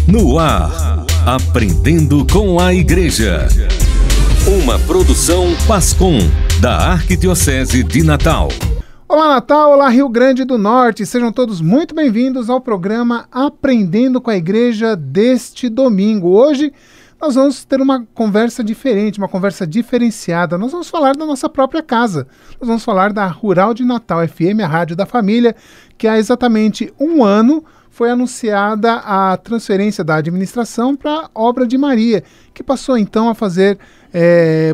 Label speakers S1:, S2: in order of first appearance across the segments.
S1: No ar, Aprendendo com a Igreja. Uma produção Pascom, da Arquidiocese de Natal.
S2: Olá Natal, olá Rio Grande do Norte, sejam todos muito bem-vindos ao programa Aprendendo com a Igreja deste domingo. Hoje nós vamos ter uma conversa diferente, uma conversa diferenciada. Nós vamos falar da nossa própria casa. Nós vamos falar da Rural de Natal FM, a rádio da família, que há exatamente um ano foi anunciada a transferência da administração para a Obra de Maria, que passou então a fazer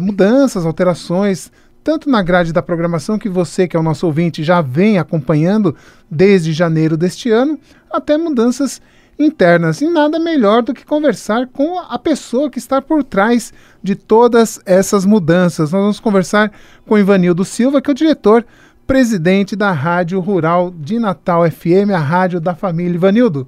S2: mudanças, alterações, tanto na grade da programação, que você, que é o nosso ouvinte, já vem acompanhando desde janeiro deste ano, até mudanças internas. E nada melhor do que conversar com a pessoa que está por trás de todas essas mudanças. Nós vamos conversar com Ivanildo Silva, que é o diretor-presidente da Rádio Rural de Natal FM, a rádio da família. Ivanildo,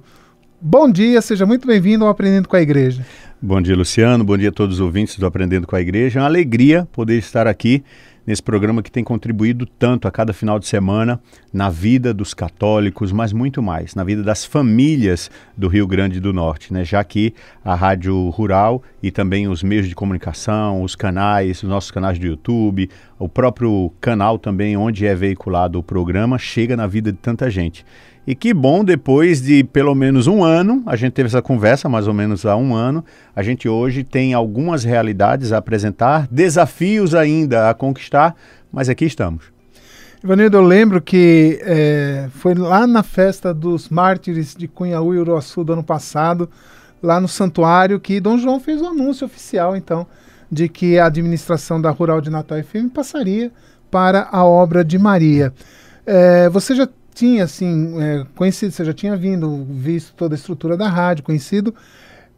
S2: bom dia, seja muito bem-vindo ao Aprendendo com a Igreja.
S3: Bom dia, Luciano, bom dia a todos os ouvintes do Aprendendo com a Igreja. É uma alegria poder estar aqui nesse programa que tem contribuído tanto a cada final de semana na vida dos católicos, mas muito mais, na vida das famílias do Rio Grande do Norte, né? Já que a Rádio Rural e também os meios de comunicação, os canais, os nossos canais do YouTube, o próprio canal também onde é veiculado o programa, chega na vida de tanta gente. E que bom, depois de pelo menos um ano, a gente teve essa conversa, mais ou menos há um ano, a gente hoje tem algumas realidades a apresentar, desafios ainda a conquistar, mas aqui estamos.
S2: Ivanildo, eu lembro que foi lá na festa dos mártires de Cunhaú e Uruaçu do ano passado, lá no santuário, que Dom João fez o anúncio oficial, então, de que a administração da Rural de Natal FM passaria para a Obra de Maria. Você já tinha, assim, conhecido, você já tinha visto toda a estrutura da rádio, conhecido,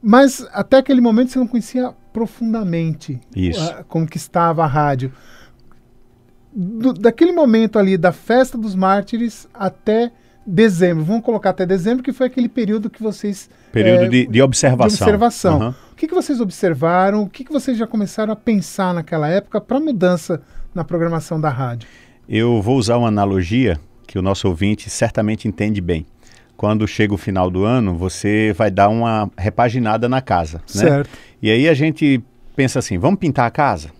S2: mas até aquele momento você não conhecia profundamente como que estava a rádio. Daquele momento ali, da festa dos mártires até dezembro, vamos colocar até dezembro, que foi aquele período que vocês...
S3: Período de observação.
S2: Uhum. O que vocês observaram, o que vocês já começaram a pensar naquela época para mudança na programação da rádio?
S3: Eu vou usar uma analogia que o nosso ouvinte certamente entende bem. Quando chega o final do ano, você vai dar uma repaginada na casa, né?
S2: Certo.
S3: E aí a gente pensa assim, vamos pintar a casa?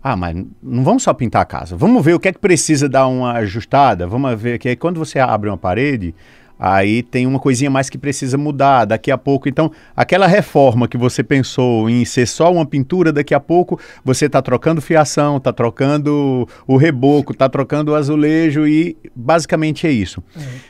S3: Ah, mas não vamos só pintar a casa, vamos ver o que é que precisa dar uma ajustada, vamos ver que aí quando você abre uma parede, aí tem uma coisinha mais que precisa mudar daqui a pouco. Então, aquela reforma que você pensou em ser só uma pintura, daqui a pouco você está trocando fiação, está trocando o reboco, está trocando o azulejo e basicamente é isso.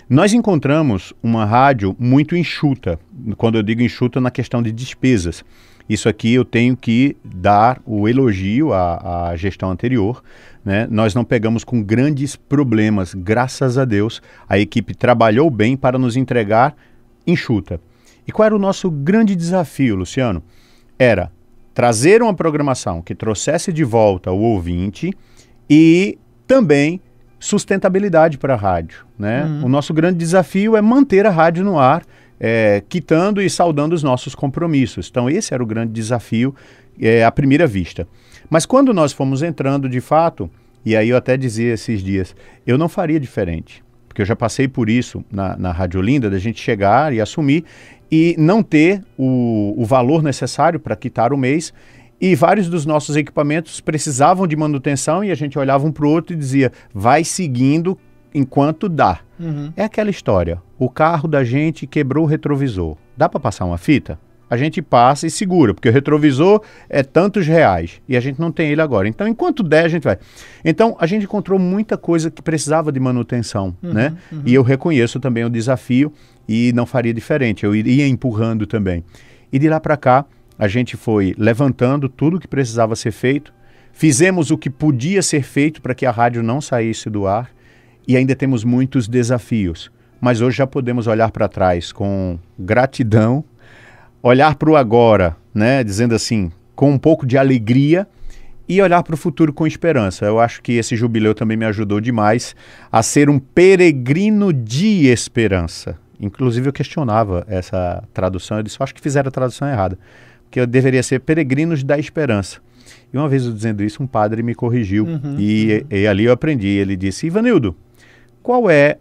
S3: Nós encontramos uma rádio muito enxuta, quando eu digo enxuta na questão de despesas. Isso aqui eu tenho que dar o elogio à gestão anterior, né? Nós não pegamos com grandes problemas, graças a Deus. A equipe trabalhou bem para nos entregar enxuta. E qual era o nosso grande desafio, Luciano? Era trazer uma programação que trouxesse de volta o ouvinte e também sustentabilidade para a rádio, né? O nosso grande desafio é manter a rádio no ar, quitando e saudando os nossos compromissos. Então esse era o grande desafio à primeira vista. Mas quando nós fomos entrando de fato, e aí eu até dizia esses dias, eu não faria diferente, porque eu já passei por isso na Rádio Olinda, da gente chegar e assumir e não ter o valor necessário para quitar o mês, e vários dos nossos equipamentos precisavam de manutenção e a gente olhava um para o outro e dizia, vai seguindo enquanto dá. É aquela história, o carro da gente quebrou o retrovisor, dá para passar uma fita? A gente passa e segura, porque o retrovisor é tantos reais e a gente não tem ele agora. Então, enquanto der, a gente vai. Então, a gente encontrou muita coisa que precisava de manutenção, né? E eu reconheço também o desafio e não faria diferente, eu iria empurrando também. E de lá para cá, a gente foi levantando tudo que precisava ser feito, fizemos o que podia ser feito para que a rádio não saísse do ar e ainda temos muitos desafios. Mas hoje já podemos olhar para trás com gratidão, olhar para o agora, né, dizendo assim, com um pouco de alegria e olhar para o futuro com esperança. Eu acho que esse jubileu também me ajudou demais a ser um peregrino de esperança. Inclusive eu questionava essa tradução, eu disse, acho que fizeram a tradução errada, porque eu deveria ser peregrinos da esperança. E uma vez eu dizendo isso, um padre me corrigiu e ali eu aprendi. Ele disse, Ivanildo, qual é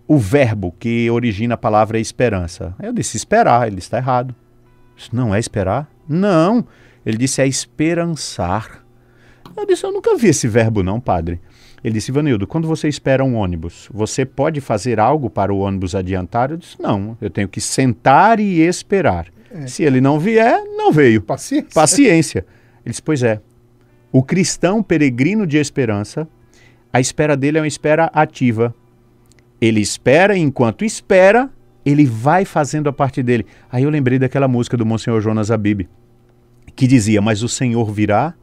S3: o verbo que origina a palavra esperança? Eu disse, esperar. Ele está errado. Isso não é esperar? Não. Ele disse, é esperançar. Eu disse, eu nunca vi esse verbo não, padre. Ele disse, Ivanildo, quando você espera um ônibus, você pode fazer algo para o ônibus adiantar? Eu disse, não, eu tenho que sentar e esperar. Se ele não vier, não veio.
S2: Paciência.
S3: Paciência. Ele disse, pois é. O cristão peregrino de esperança, a espera dele é uma espera ativa. Ele espera, e enquanto espera, ele vai fazendo a parte dele. Aí eu lembrei daquela música do Monsenhor Jonas Abib, que dizia, mas o Senhor virá,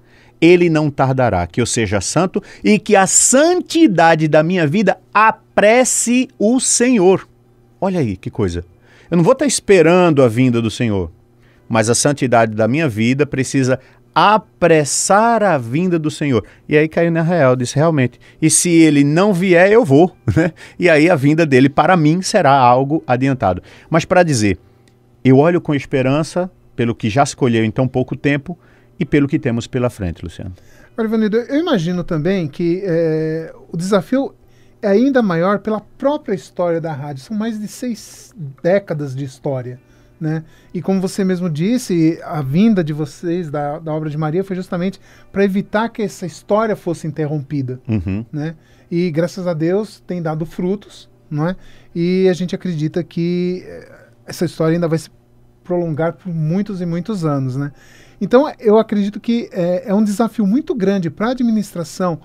S3: ele não tardará, que eu seja santo e que a santidade da minha vida apresse o Senhor. Olha aí que coisa. Eu não vou estar esperando a vinda do Senhor, mas a santidade da minha vida precisa apressar a vinda do Senhor. E aí caiu na real, disse realmente, e se ele não vier, eu vou, né? E aí a vinda dele para mim será algo adiantado. Mas para dizer, eu olho com esperança pelo que já se colheu em tão pouco tempo e pelo que temos pela frente, Luciano.
S2: Agora, Ivanildo, eu imagino também que o desafio é ainda maior pela própria história da rádio. São mais de 6 décadas de história, né? E como você mesmo disse, a vinda de vocês da obra de Maria foi justamente para evitar que essa história fosse interrompida, né? E graças a Deus tem dado frutos, não é? E a gente acredita que essa história ainda vai se prolongar por muitos e muitos anos, né? Então eu acredito que é um desafio muito grande para a administração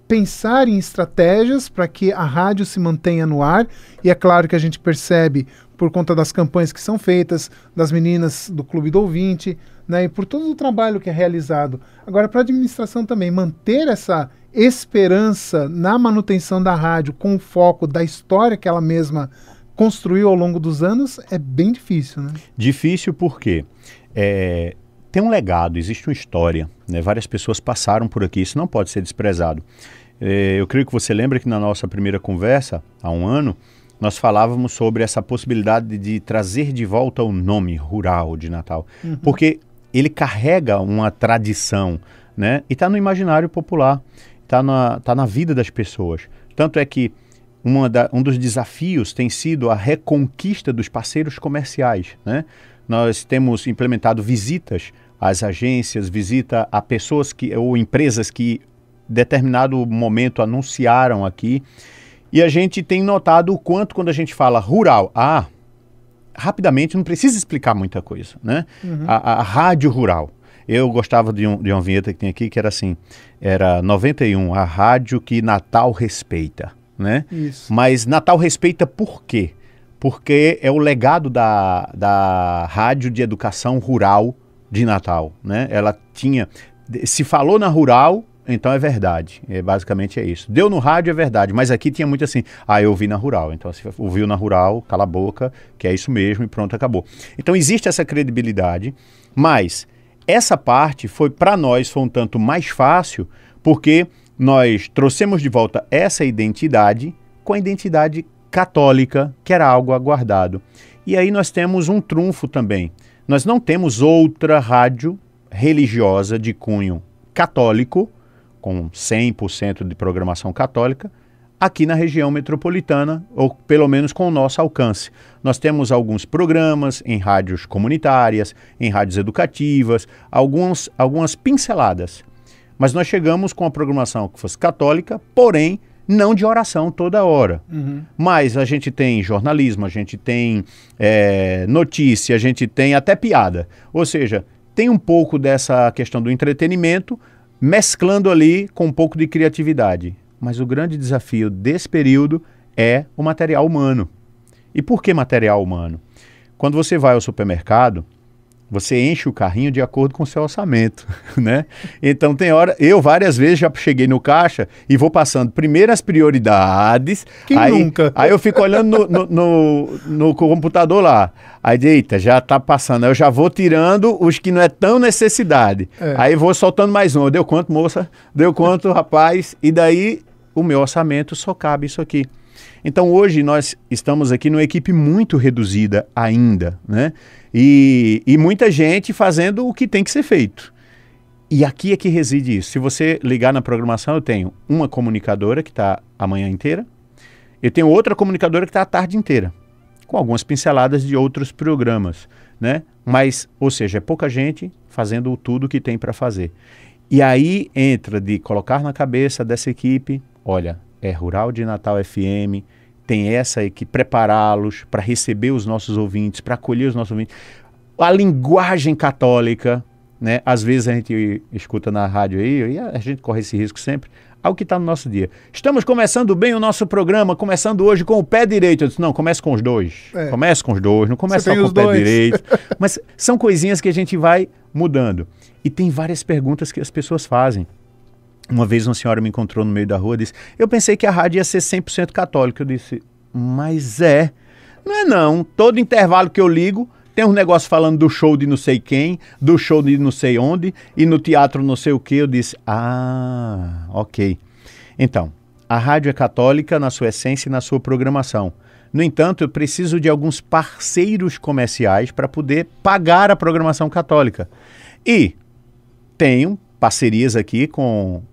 S2: pensar em estratégias para que a rádio se mantenha no ar, e é claro que a gente percebe por conta das campanhas que são feitas, das meninas do Clube do Ouvinte, né, e por todo o trabalho que é realizado. Agora, para a administração também, manter essa esperança na manutenção da rádio com o foco da história que ela mesma construiu ao longo dos anos é bem difícil, né?
S3: Difícil porque tem um legado, existe uma história, né? Várias pessoas passaram por aqui, isso não pode ser desprezado. Eu creio que você lembra que na nossa primeira conversa, há um ano, nós falávamos sobre essa possibilidade de trazer de volta o nome rural de Natal, porque ele carrega uma tradição, né? E está no imaginário popular, está na vida das pessoas. Tanto é que um dos desafios tem sido a reconquista dos parceiros comerciais, né? Nós temos implementado visitas às agências, visita a pessoas ou empresas que em determinado momento anunciaram aqui, e a gente tem notado o quanto quando a gente fala rural, rapidamente não precisa explicar muita coisa, né? A rádio rural. Eu gostava de uma vinheta que tem aqui que era assim, era 91, a rádio que Natal respeita, né? Isso. Mas Natal respeita por quê? Porque é o legado da rádio de educação rural de Natal, né? Ela se falou na rural, então é verdade, basicamente é isso. Deu no rádio é verdade, mas aqui tinha muito assim, eu ouvi na rural, então se ouviu na rural, cala a boca, que é isso mesmo e pronto, acabou. Então existe essa credibilidade, mas essa parte foi um tanto mais fácil, porque nós trouxemos de volta essa identidade com a identidade católica, que era algo aguardado. E aí nós temos um trunfo também. Nós não temos outra rádio religiosa de cunho católico, com 100% de programação católica, aqui na região metropolitana, ou pelo menos com o nosso alcance. Nós temos alguns programas em rádios comunitárias, em rádios educativas, algumas pinceladas. Mas nós chegamos com a programação que fosse católica, porém não de oração toda hora. Mas a gente tem jornalismo, a gente tem notícia, a gente tem até piada. Ou seja, tem um pouco dessa questão do entretenimento, mesclando ali com um pouco de criatividade. Mas o grande desafio desse período é o material humano. E por que material humano? Quando você vai ao supermercado, você enche o carrinho de acordo com o seu orçamento, né? Então tem hora, eu várias vezes já cheguei no caixa e vou passando primeiro as prioridades.
S2: Quem nunca?
S3: Aí eu fico olhando no computador lá. Aí, eita, já tá passando. Aí eu já vou tirando os que não é tão necessidade. Aí vou soltando mais um. Deu quanto, moça? Deu quanto, rapaz? E daí o meu orçamento só cabe isso aqui. Então hoje nós estamos aqui numa equipe muito reduzida ainda, né? E muita gente fazendo o que tem que ser feito. E aqui é que reside isso. Se você ligar na programação, eu tenho uma comunicadora que está a manhã inteira, eu tenho outra comunicadora que está a tarde inteira, com algumas pinceladas de outros programas. né? Mas, ou seja, é pouca gente fazendo tudo que tem para fazer. E aí entra de colocar na cabeça dessa equipe, olha, é Rural de Natal FM, tem essa equipe, prepará-los para receber os nossos ouvintes, para acolher os nossos ouvintes. A linguagem católica, né? Às vezes a gente escuta na rádio aí, e a gente corre esse risco sempre, ao que está no nosso dia. Estamos começando bem o nosso programa, começando hoje com o pé direito. Eu disse, não, comece com os dois. Comece com os dois, não comece só com o pé direito. Mas são coisinhas que a gente vai mudando. E tem várias perguntas que as pessoas fazem. Uma vez uma senhora me encontrou no meio da rua e disse, eu pensei que a rádio ia ser 100% católica. Eu disse, mas não é não. Todo intervalo que eu ligo, tem um negócio falando do show de não sei quem, do show de não sei onde, e no teatro não sei o que. Eu disse, ok. Então, a rádio é católica na sua essência e na sua programação. No entanto, eu preciso de alguns parceiros comerciais para poder pagar a programação católica. E tenho parcerias aqui com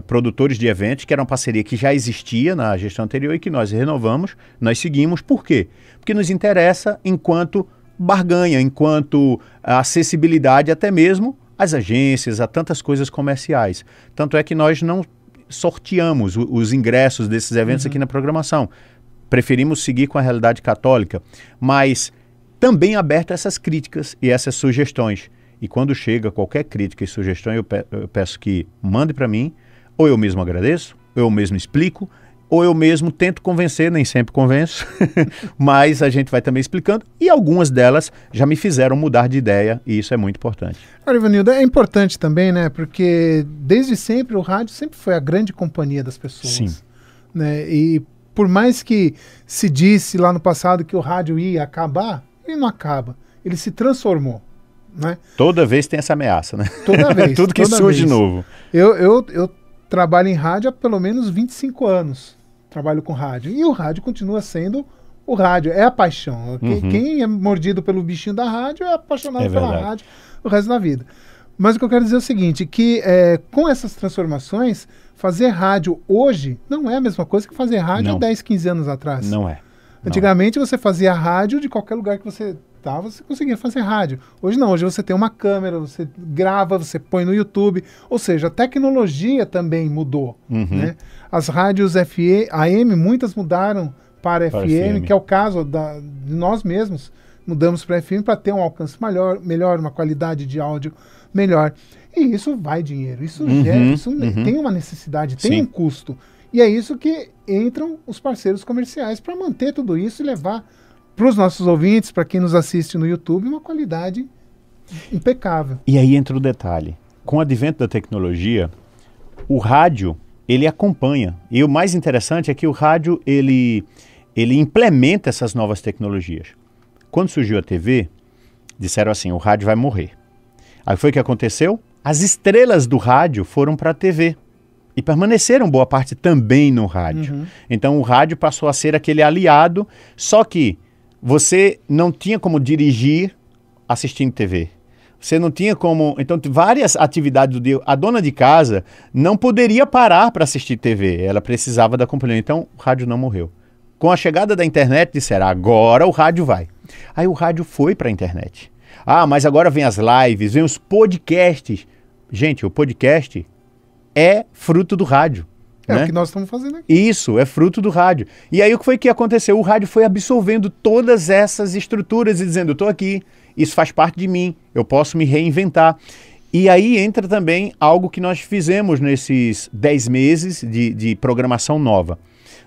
S3: produtores de eventos, que era uma parceria que já existia na gestão anterior e que nós renovamos, nós seguimos. Por quê? Porque nos interessa enquanto barganha, enquanto acessibilidade até mesmo às agências, a tantas coisas comerciais. Tanto é que nós não sorteamos os ingressos desses eventos aqui na programação. Preferimos seguir com a realidade católica, mas também aberto a essas críticas e essas sugestões. E quando chega qualquer crítica e sugestão, eu peço que mande para mim, ou eu mesmo agradeço, ou eu mesmo explico, ou eu mesmo tento convencer, nem sempre convenço, mas a gente vai também explicando, e algumas delas já me fizeram mudar de ideia, e isso é muito importante.
S2: Olha, Ivanildo, é importante também, né, porque desde sempre o rádio sempre foi a grande companhia das pessoas.
S3: Sim.
S2: Né, e por mais que se disse lá no passado que o rádio ia acabar, ele não acaba, ele se transformou. Né?
S3: Toda vez tem essa ameaça, né?
S2: Toda vez.
S3: Tudo que surge de novo.
S2: Eu trabalho em rádio há pelo menos 25 anos. Trabalho com rádio. E o rádio continua sendo o rádio. É a paixão. Quem é mordido pelo bichinho da rádio é apaixonado pela rádio o resto da vida. Mas o que eu quero dizer é o seguinte, que com essas transformações, fazer rádio hoje não é a mesma coisa que fazer rádio há 10, 15 anos atrás.
S3: Não é.
S2: Antigamente você fazia rádio de qualquer lugar que você estava, você conseguia fazer rádio. Hoje não, hoje você tem uma câmera, você grava, você põe no YouTube. Ou seja, a tecnologia também mudou. Né? As rádios AM, muitas mudaram para FM, que é o caso de nós mesmos. Mudamos para FM para ter um alcance melhor, uma qualidade de áudio melhor. E isso vai dinheiro, isso gera, isso tem uma necessidade, tem um custo. E é isso que entram os parceiros comerciais para manter tudo isso e levar para os nossos ouvintes, para quem nos assiste no YouTube, uma qualidade impecável.
S3: E aí entra o detalhe. Com o advento da tecnologia, o rádio, ele acompanha. E o mais interessante é que o rádio, ele implementa essas novas tecnologias. Quando surgiu a TV, disseram assim, o rádio vai morrer. Aí foi o que aconteceu? As estrelas do rádio foram para a TV. E permaneceram boa parte também no rádio. Então o rádio passou a ser aquele aliado, só que você não tinha como dirigir assistindo TV. Você não tinha como... Então, várias atividades do dia. A dona de casa não poderia parar para assistir TV. Ela precisava da companhia. Então, o rádio não morreu. Com a chegada da internet, disseram, agora o rádio vai. Aí o rádio foi para a internet. Mas agora vem as lives, vem os podcasts. Gente, o podcast é fruto do rádio.
S2: É o que nós estamos fazendo aqui.
S3: Isso, é fruto do rádio. E aí o que foi que aconteceu? O rádio foi absorvendo todas essas estruturas e dizendo, eu estou aqui, isso faz parte de mim, eu posso me reinventar. E aí entra também algo que nós fizemos nesses 10 meses de programação nova.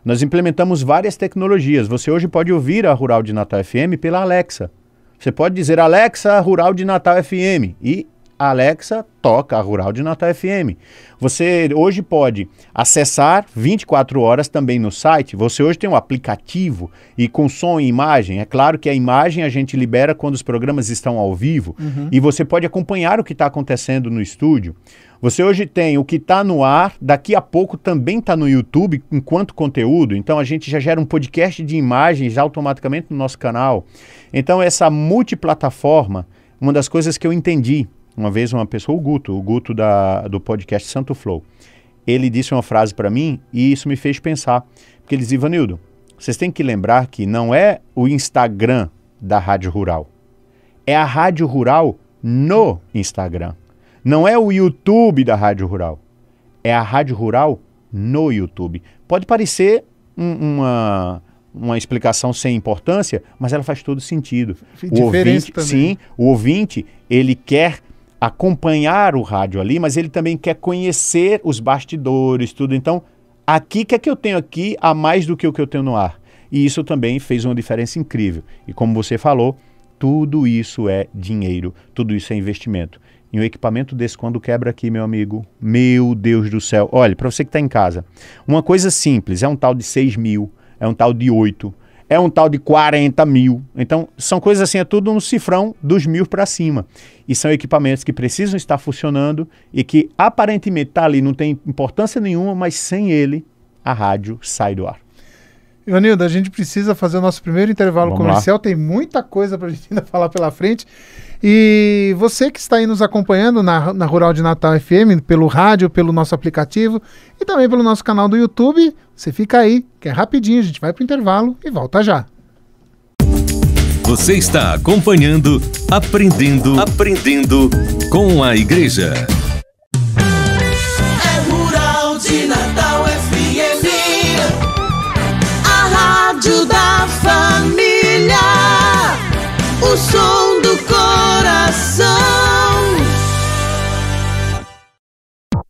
S3: Nós implementamos várias tecnologias. Você hoje pode ouvir a Rural de Natal FM pela Alexa. Você pode dizer, Alexa, Rural de Natal FM, e a Alexa toca a Rural de Natal FM. Você hoje pode acessar 24 horas também no site. Você hoje tem um aplicativo e com som e imagem. É claro que a imagem a gente libera quando os programas estão ao vivo e você pode acompanhar o que está acontecendo no estúdio. Você hoje tem o que está no ar, daqui a pouco também está no YouTube enquanto conteúdo. Então a gente já gera um podcast de imagens automaticamente no nosso canal. Então essa multiplataforma, uma das coisas que eu entendi, uma vez uma pessoa, o Guto do podcast Santo Flow, ele disse uma frase para mim e isso me fez pensar. Porque ele dizia, Ivanildo, vocês têm que lembrar que não é o Instagram da Rádio Rural, é a Rádio Rural no Instagram. Não é o YouTube da Rádio Rural. É a Rádio Rural no YouTube. Pode parecer uma explicação sem importância, mas ela faz todo sentido. O ouvinte, sim, o ouvinte, ele quer acompanhar o rádio ali, mas ele também quer conhecer os bastidores, tudo. Então, aqui, o que é que eu tenho aqui a mais do que o que eu tenho no ar? E isso também fez uma diferença incrível. E como você falou, tudo isso é dinheiro, tudo isso é investimento. E um equipamento desse, quando quebra aqui, meu amigo, meu Deus do céu. Olha, para você que está em casa, uma coisa simples, é um tal de 6 mil, é um tal de 8, é um tal de 40 mil. Então, são coisas assim, é tudo no cifrão dos 1000 para cima. E são equipamentos que precisam estar funcionando e que aparentemente está ali, não tem importância nenhuma, mas sem ele, a rádio sai do ar.
S2: Ivanildo, a gente precisa fazer o nosso primeiro intervalo
S3: Vamos
S2: comercial,
S3: lá.
S2: Tem muita coisa para a gente ainda falar pela frente. E você que está aí nos acompanhando na Rural de Natal FM, pelo rádio, pelo nosso aplicativo e também pelo nosso canal do YouTube, você fica aí, que é rapidinho, a gente vai para o intervalo e volta já.
S1: Você está acompanhando Aprendendo com a Igreja.
S4: É Rural de Natal FM, a rádio da família, o som do coração.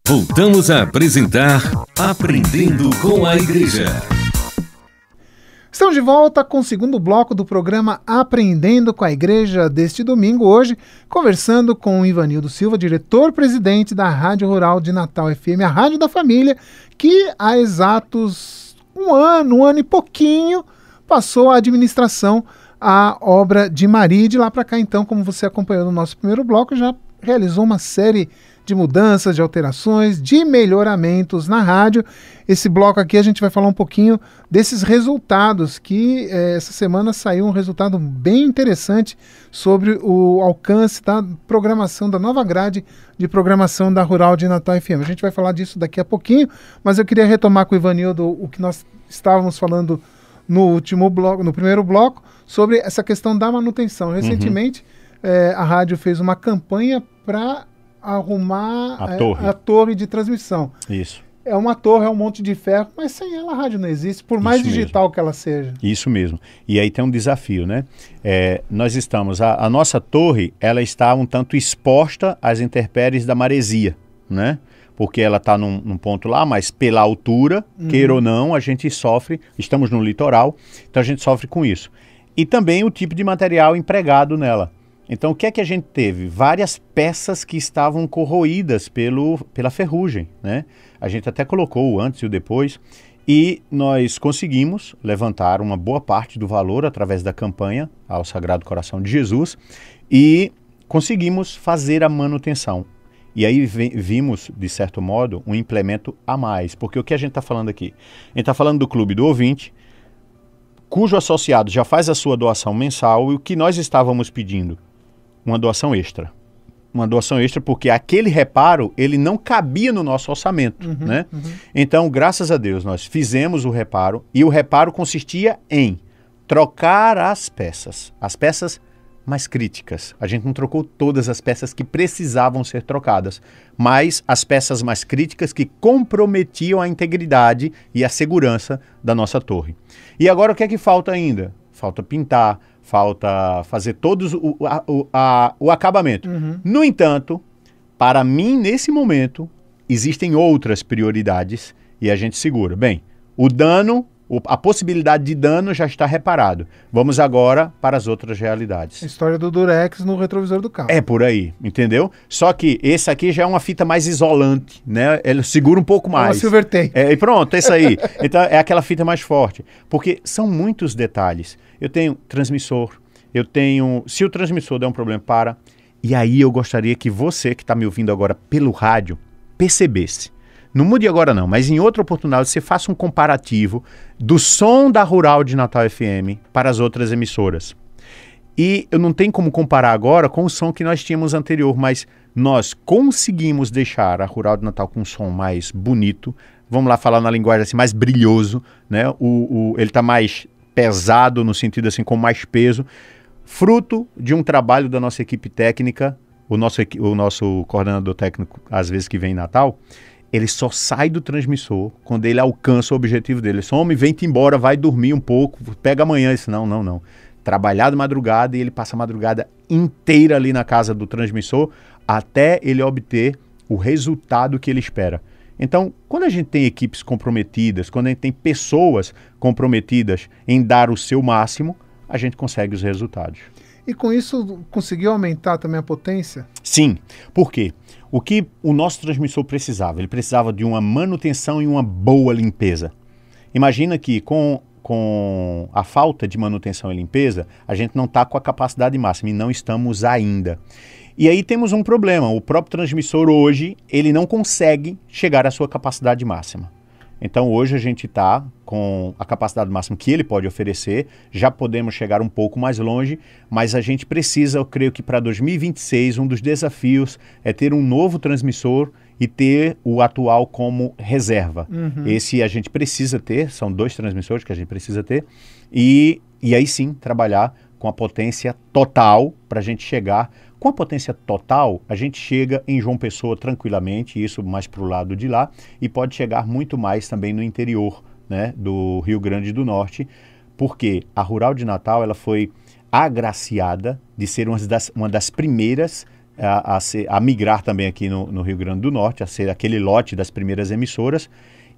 S1: Voltamos a apresentar Aprendendo com a Igreja.
S2: Estamos de volta com o segundo bloco do programa Aprendendo com a Igreja deste domingo, hoje conversando com o Ivanildo Silva, diretor-presidente da Rádio Rural de Natal FM, a Rádio da Família, que há exatos um ano e pouquinho, passou a administração à obra de Maria. E de lá para cá, então, como você acompanhou no nosso primeiro bloco, já realizou uma série de mudanças, de alterações, de melhoramentos na rádio. Esse bloco aqui a gente vai falar um pouquinho desses resultados, que essa semana saiu um resultado bem interessante sobre o alcance da programação, da nova grade de programação da Rural de Natal FM. A gente vai falar disso daqui a pouquinho, mas eu queria retomar com o Ivanildo o que nós estávamos falando no último bloco, no primeiro bloco, sobre essa questão da manutenção. Recentemente, a rádio fez uma campanha para arrumar a torre de transmissão.
S3: Isso.
S2: É uma torre, é um monte de ferro, mas sem ela a rádio não existe, por mais digital que ela seja.
S3: Isso mesmo. E aí tem um desafio, né? Nós estamos, a nossa torre, ela está um tanto exposta às intempéries da maresia, né? Porque ela está num ponto lá, mas pela altura, queira ou não, a gente sofre, estamos no litoral, então a gente sofre com isso. E também o tipo de material empregado nela. Então, o que é que a gente teve? Várias peças que estavam corroídas pela ferrugem, né? A gente até colocou o antes e o depois e nós conseguimos levantar uma boa parte do valor através da campanha ao Sagrado Coração de Jesus e conseguimos fazer a manutenção. E aí vimos, de certo modo, um implemento a mais. Porque o que a gente está falando aqui? A gente está falando do Clube do Ouvinte, cujo associado já faz a sua doação mensal, e o que nós estávamos pedindo? Uma doação extra. Uma doação extra porque aquele reparo, ele não cabia no nosso orçamento, né? Então, graças a Deus, nós fizemos o reparo, e o reparo consistia em trocar as peças mais críticas. A gente não trocou todas as peças que precisavam ser trocadas, mas as peças mais críticas que comprometiam a integridade e a segurança da nossa torre. E agora o que é que falta ainda? Falta pintar, falta fazer todos o acabamento. No entanto, para mim, nesse momento, existem outras prioridades e a gente segura. Bem, o dano, a possibilidade de dano já está reparado. Vamos agora para as outras realidades.
S2: A história do Durex no retrovisor do carro.
S3: É por aí, entendeu? Só que esse aqui já é uma fita mais isolante, né? Ele segura um pouco mais.
S2: Uma silver tape.
S3: E pronto, é isso aí. Então é aquela fita mais forte. Porque são muitos detalhes. Eu tenho transmissor, se o transmissor der um problema, para. E aí eu gostaria que você que está me ouvindo agora pelo rádio percebesse. Não mude agora não, mas em outra oportunidade você faça um comparativo do som da Rural de Natal FM para as outras emissoras. E eu não tenho como comparar agora com o som que nós tínhamos anterior, mas nós conseguimos deixar a Rural de Natal com um som mais bonito, vamos lá falar na linguagem assim, mais brilhoso, né? Ele está mais pesado no sentido assim, com mais peso. fruto de um trabalho da nossa equipe técnica. O nosso coordenador técnico, às vezes que vem em Natal, ele só sai do transmissor quando ele alcança o objetivo dele. Ele só, homem, vem-te embora, vai dormir um pouco, pega amanhã. Isso não. Trabalhar de madrugada, e ele passa a madrugada inteira ali na casa do transmissor até ele obter o resultado que ele espera. Então, quando a gente tem equipes comprometidas, quando a gente tem pessoas comprometidas em dar o seu máximo, a gente consegue os resultados.
S2: E com isso, conseguiu aumentar também a potência?
S3: Sim. Por quê? O que o nosso transmissor precisava? Ele precisava de uma manutenção e uma boa limpeza. Imagina que com a falta de manutenção e limpeza, a gente não está com a capacidade máxima, e não estamos ainda. E aí temos um problema. O próprio transmissor hoje, ele não consegue chegar à sua capacidade máxima. Então hoje a gente está com a capacidade máxima que ele pode oferecer, já podemos chegar um pouco mais longe, mas a gente precisa, eu creio que para 2026, um dos desafios é ter um novo transmissor e ter o atual como reserva. Esse a gente precisa ter, são 2 transmissores que a gente precisa ter, e aí sim trabalhar com a potência total para a gente chegar. Com a potência total, a gente chega em João Pessoa tranquilamente, isso mais para o lado de lá, e pode chegar muito mais também no interior, né, do Rio Grande do Norte, porque a Rural de Natal ela foi agraciada de ser uma das primeiras a migrar também aqui no Rio Grande do Norte, a ser aquele lote das primeiras emissoras,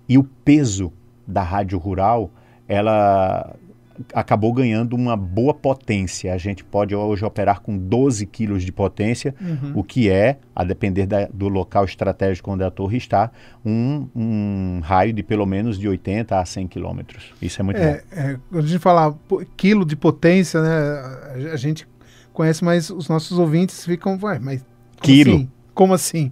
S3: e o peso da rádio rural, ela acabou ganhando uma boa potência. A gente pode hoje operar com 12 quilos de potência, o que é, a depender do local estratégico onde a torre está, um raio de pelo menos de 80 a 100 quilômetros. Isso é muito bom.
S2: Quando a gente fala quilo de potência, né, a gente conhece, mas os nossos ouvintes ficam, mas
S3: quilo?
S2: Assim? Como assim?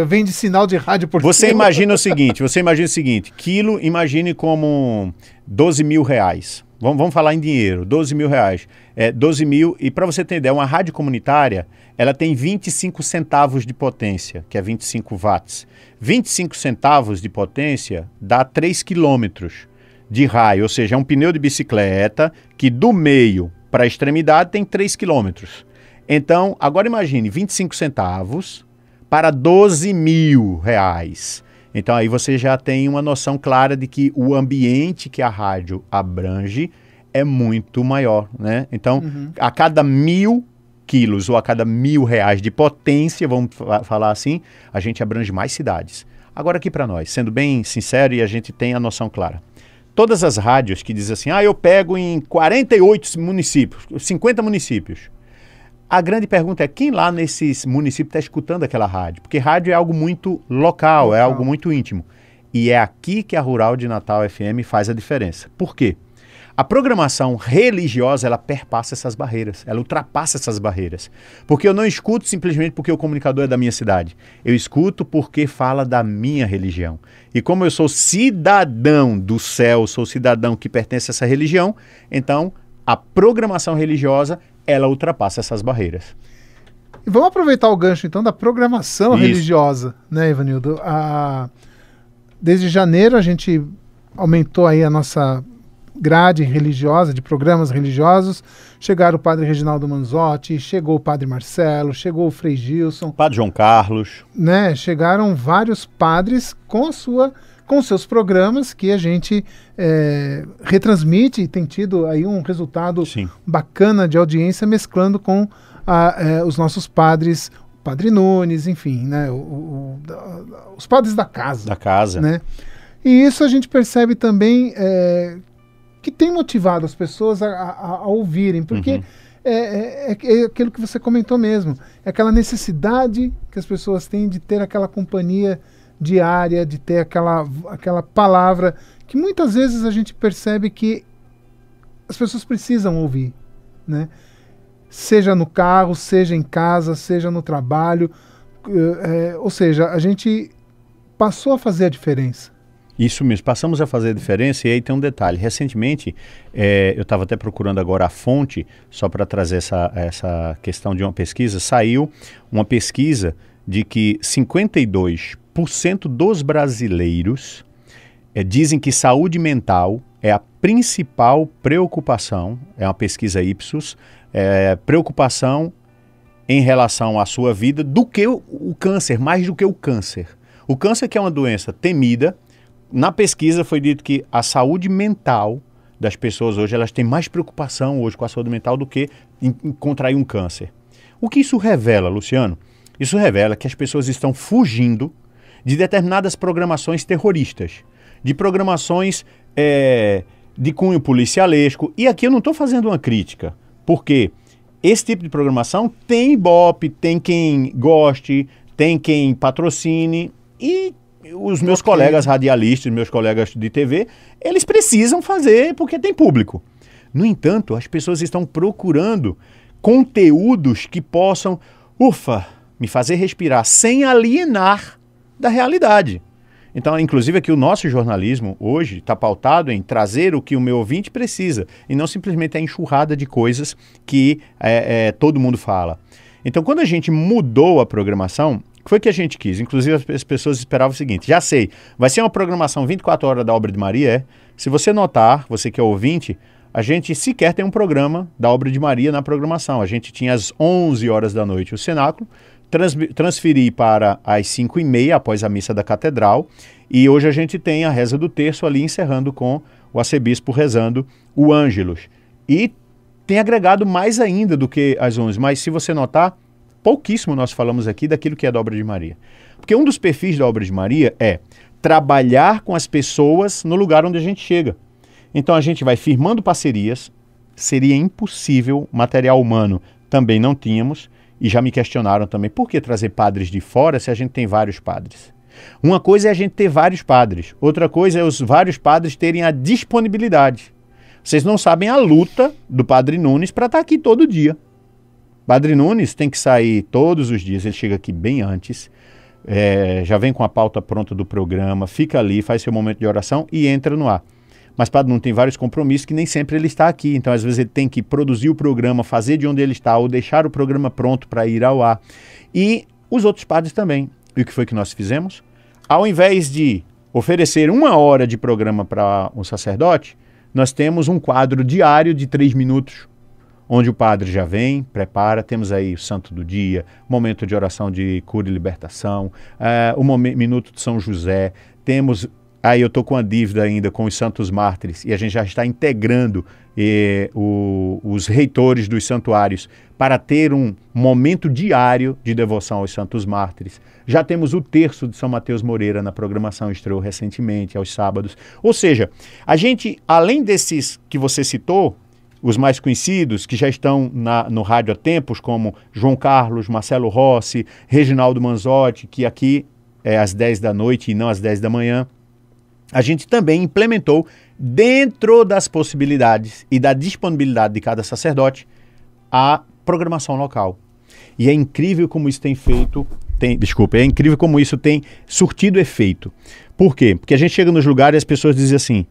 S2: Vem de sinal de rádio por
S3: Você
S2: quilo?
S3: imagina o seguinte, quilo, imagine como 12 mil reais. Vamos falar em dinheiro, 12 mil reais. 12 mil, e para você ter ideia, uma rádio comunitária, ela tem 25 centavos de potência, que é 25 watts. 25 centavos de potência dá 3 quilômetros de raio, ou seja, é um pneu de bicicleta que do meio para a extremidade tem 3 quilômetros. Então, agora imagine, 25 centavos para 12 mil reais. Então aí você já tem uma noção clara de que o ambiente que a rádio abrange é muito maior, né? Então, a cada 1.000 quilos ou a cada 1.000 reais de potência, vamos falar assim, a gente abrange mais cidades. Agora aqui para nós, sendo bem sincero, e a gente tem a noção clara. Todas as rádios que dizem assim, eu pego em 48 municípios, 50 municípios. A grande pergunta é quem lá nesses municípios está escutando aquela rádio? Porque rádio é algo muito local, é algo muito íntimo. E é aqui que a Rural de Natal FM faz a diferença. Por quê? A programação religiosa, ela perpassa essas barreiras, ela ultrapassa essas barreiras. Porque eu não escuto simplesmente porque o comunicador é da minha cidade. Eu escuto porque fala da minha religião. E como eu sou cidadão do céu, sou cidadão que pertence a essa religião, então a programação religiosa ela ultrapassa essas barreiras.
S2: E vamos aproveitar o gancho, então, da programação religiosa, né, Ivanildo? Desde janeiro a gente aumentou aí a nossa grade religiosa, de programas religiosos. Chegaram o padre Reginaldo Manzotti, chegou o padre Marcelo, chegou o Frei Gilson.
S3: Padre João Carlos.
S2: Né, chegaram vários padres com seus programas que a gente retransmite e tem tido aí um resultado bacana de audiência, mesclando com os nossos padres, o Padre Nunes, enfim, né, os padres da casa. Da casa. Né? E isso a gente percebe também que tem motivado as pessoas a ouvirem, porque é aquilo que você comentou mesmo, é aquela necessidade que as pessoas têm de ter aquela companhia diária, de ter aquela palavra que muitas vezes a gente percebe que as pessoas precisam ouvir, né? Seja no carro, seja em casa, seja no trabalho, ou seja, a gente passou a fazer a diferença.
S3: Isso mesmo, passamos a fazer a diferença. E aí tem um detalhe, recentemente eu estava até procurando agora a fonte, só para trazer essa questão de uma pesquisa, saiu uma pesquisa de que 52% dos brasileiros dizem que saúde mental é a principal preocupação, é uma pesquisa Ipsos, preocupação em relação à sua vida do que o câncer, mais do que o câncer. O câncer, que é uma doença temida, na pesquisa foi dito que a saúde mental das pessoas hoje, elas têm mais preocupação hoje com a saúde mental do que em contrair um câncer. O que isso revela, Luciano? Isso revela que as pessoas estão fugindo de determinadas programações terroristas, de programações de cunho policialesco. E aqui eu não estou fazendo uma crítica, porque esse tipo de programação tem ibope, tem quem goste, tem quem patrocine, e os meus colegas radialistas, meus colegas de TV, eles precisam fazer porque tem público. No entanto, as pessoas estão procurando conteúdos que possam, me fazer respirar sem alienar da realidade. Então, inclusive aqui o nosso jornalismo hoje está pautado em trazer o que o meu ouvinte precisa e não simplesmente a enxurrada de coisas que todo mundo fala. Então, quando a gente mudou a programação, o que foi que a gente quis? Inclusive as pessoas esperavam o seguinte: já sei, vai ser uma programação 24 horas da Obra de Maria. Se você notar, você que é ouvinte, a gente sequer tem um programa da Obra de Maria na programação. A gente tinha às 11 horas da noite o cenáculo, transferi para as 5h30 após a missa da catedral, e hoje a gente tem a reza do terço ali encerrando com o arcebispo rezando o Ângelus. E tem agregado mais ainda do que as 11, mas se você notar, pouquíssimo nós falamos aqui daquilo que é da Obra de Maria. Porque um dos perfis da Obra de Maria é trabalhar com as pessoas no lugar onde a gente chega. Então a gente vai firmando parcerias, seria impossível, material humano também não tínhamos, e já me questionaram também, por que trazer padres de fora se a gente tem vários padres? Uma coisa é a gente ter vários padres, outra coisa é os vários padres terem a disponibilidade. Vocês não sabem a luta do Padre Nunes para estar aqui todo dia. Padre Nunes tem que sair todos os dias, ele chega aqui bem antes, já vem com a pauta pronta do programa, fica ali, faz seu momento de oração e entra no ar. Mas Padre Nunes tem vários compromissos que nem sempre ele está aqui, então às vezes ele tem que produzir o programa, fazer de onde ele está ou deixar o programa pronto para ir ao ar. E os outros padres também. E o que foi que nós fizemos? Ao invés de oferecer 1 hora de programa para um sacerdote, nós temos um quadro diário de 3 minutos, onde o padre já vem, prepara, temos aí o Santo do Dia, momento de oração de cura e libertação, o Minuto de São José, temos... Aí eu estou com a dívida ainda com os Santos Mártires e a gente já está integrando os reitores dos santuários para ter um momento diário de devoção aos Santos Mártires. Já temos o terço de São Mateus Moreira na programação, estreou recentemente, aos sábados. Ou seja, a gente, além desses que você citou, os mais conhecidos, que já estão no rádio há tempos, como João Carlos, Marcelo Rossi, Reginaldo Manzotti, que aqui é às 10 da noite e não às 10 da manhã, a gente também implementou, dentro das possibilidades e da disponibilidade de cada sacerdote, a programação local. E é incrível como isso tem é incrível como isso tem surtido efeito. Por quê? Porque a gente chega nos lugares e as pessoas dizem assim,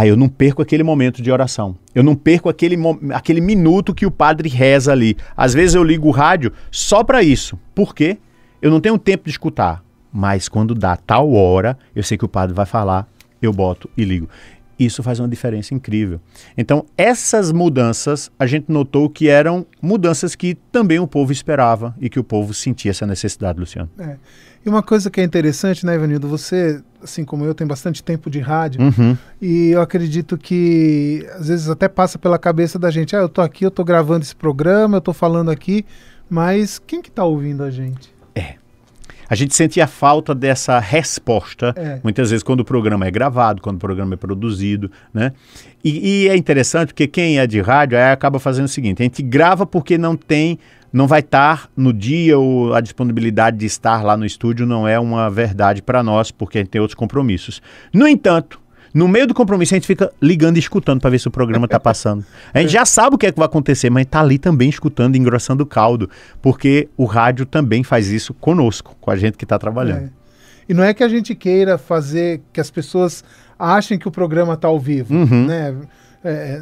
S3: eu não perco aquele momento de oração, eu não perco aquele minuto que o padre reza ali. Às vezes eu ligo o rádio só para isso. Por quê? Eu não tenho tempo de escutar, mas quando dá tal hora, eu sei que o padre vai falar, eu boto e ligo. Isso faz uma diferença incrível. Então, essas mudanças, a gente notou que eram mudanças que também o povo esperava e que o povo sentia essa necessidade, Luciano.
S2: E uma coisa que é interessante, né, Ivanildo? Você, assim como eu, tem bastante tempo de rádio e eu acredito que, às vezes, até passa pela cabeça da gente, eu tô aqui, eu tô gravando esse programa, eu tô falando aqui, mas quem que tá ouvindo a gente?
S3: A gente sentia falta dessa resposta, muitas vezes, quando o programa é gravado, quando o programa é produzido, né? E é interessante porque quem é de rádio acaba fazendo o seguinte, a gente grava porque não vai estar no dia, ou a disponibilidade de estar lá no estúdio não é uma verdade para nós, porque a gente tem outros compromissos. No entanto, no meio do compromisso, a gente fica ligando e escutando para ver se o programa está passando. A gente já sabe o que é que vai acontecer, mas está ali também escutando, engrossando o caldo, porque o rádio também faz isso conosco, com a gente que está trabalhando.
S2: E não é que a gente queira fazer que as pessoas achem que o programa está ao vivo, né?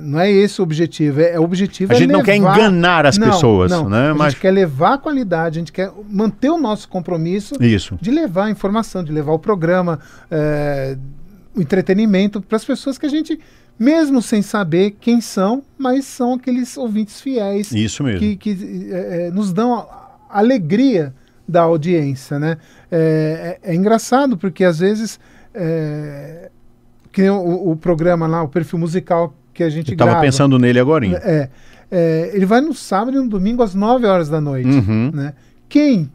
S2: Não é esse o objetivo. O objetivo
S3: a gente não quer enganar as pessoas. Né?
S2: A gente quer levar a qualidade, a gente quer manter o nosso compromisso de levar a informação, de levar o programa... o entretenimento para as pessoas que a gente mesmo sem saber quem são, mas são aqueles ouvintes fiéis
S3: Isso mesmo.
S2: que nos dão a alegria da audiência, né? É engraçado porque às vezes que nem o programa lá, o perfil musical que a gente
S3: Eu tava
S2: grava,
S3: pensando nele agorinha.
S2: ele vai no sábado e no domingo às 9 horas da noite,
S3: Uhum.
S2: né? Quem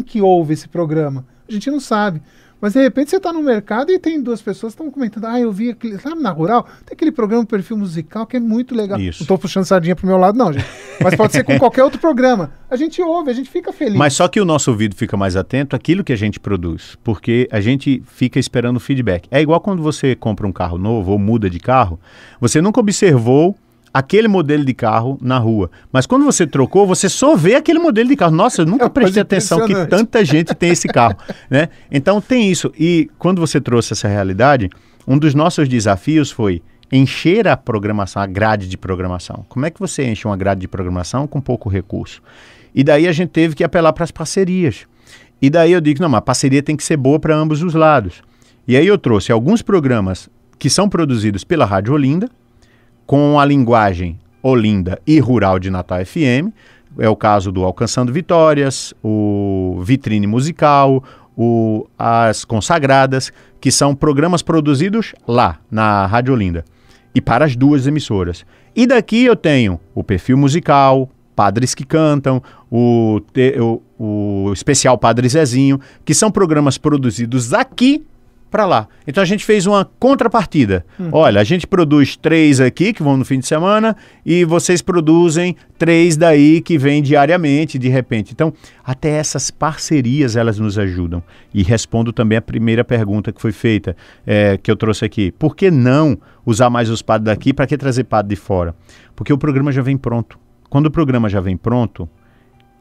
S2: que ouve esse programa? A gente não sabe. Mas de repente você está no mercado e tem duas pessoas que estão comentando, eu vi aquele, sabe, na Rural, tem aquele programa Perfil Musical que é muito legal.
S3: Isso.
S2: Não estou puxando sardinha pro meu lado não, gente. Mas pode ser com qualquer outro programa. A gente ouve, a gente fica feliz.
S3: Mas só que o nosso ouvido fica mais atento àquilo que a gente produz, porque a gente fica esperando o feedback. É igual quando você compra um carro novo ou muda de carro, você nunca observou aquele modelo de carro na rua. Mas quando você trocou, você só vê aquele modelo de carro. Nossa, eu nunca prestei atenção que tanta gente tem esse carro, né? Então tem isso. E quando você trouxe essa realidade, um dos nossos desafios foi encher a programação, a grade de programação. Como é que você enche uma grade de programação com pouco recurso? E daí a gente teve que apelar para as parcerias. E daí eu digo, não, mas a parceria tem que ser boa para ambos os lados. E aí eu trouxe alguns programas que são produzidos pela Rádio Olinda, com a linguagem Olinda e Rural de Natal FM. É o caso do Alcançando Vitórias, o Vitrine Musical, As Consagradas, que são programas produzidos lá, na Rádio Olinda, e para as duas emissoras. E daqui eu tenho o Perfil Musical, Padres que Cantam, o especial Padre Zezinho, que são programas produzidos aqui para lá. Então a gente fez uma contrapartida. Olha, a gente produz 3 aqui que vão no fim de semana e vocês produzem 3 daí que vêm diariamente, de repente. Então, até essas parcerias elas nos ajudam. E respondo também a primeira pergunta que foi feita, que eu trouxe aqui. Por que não usar mais os padres daqui? Para que trazer padre de fora? Porque o programa já vem pronto. Quando o programa já vem pronto,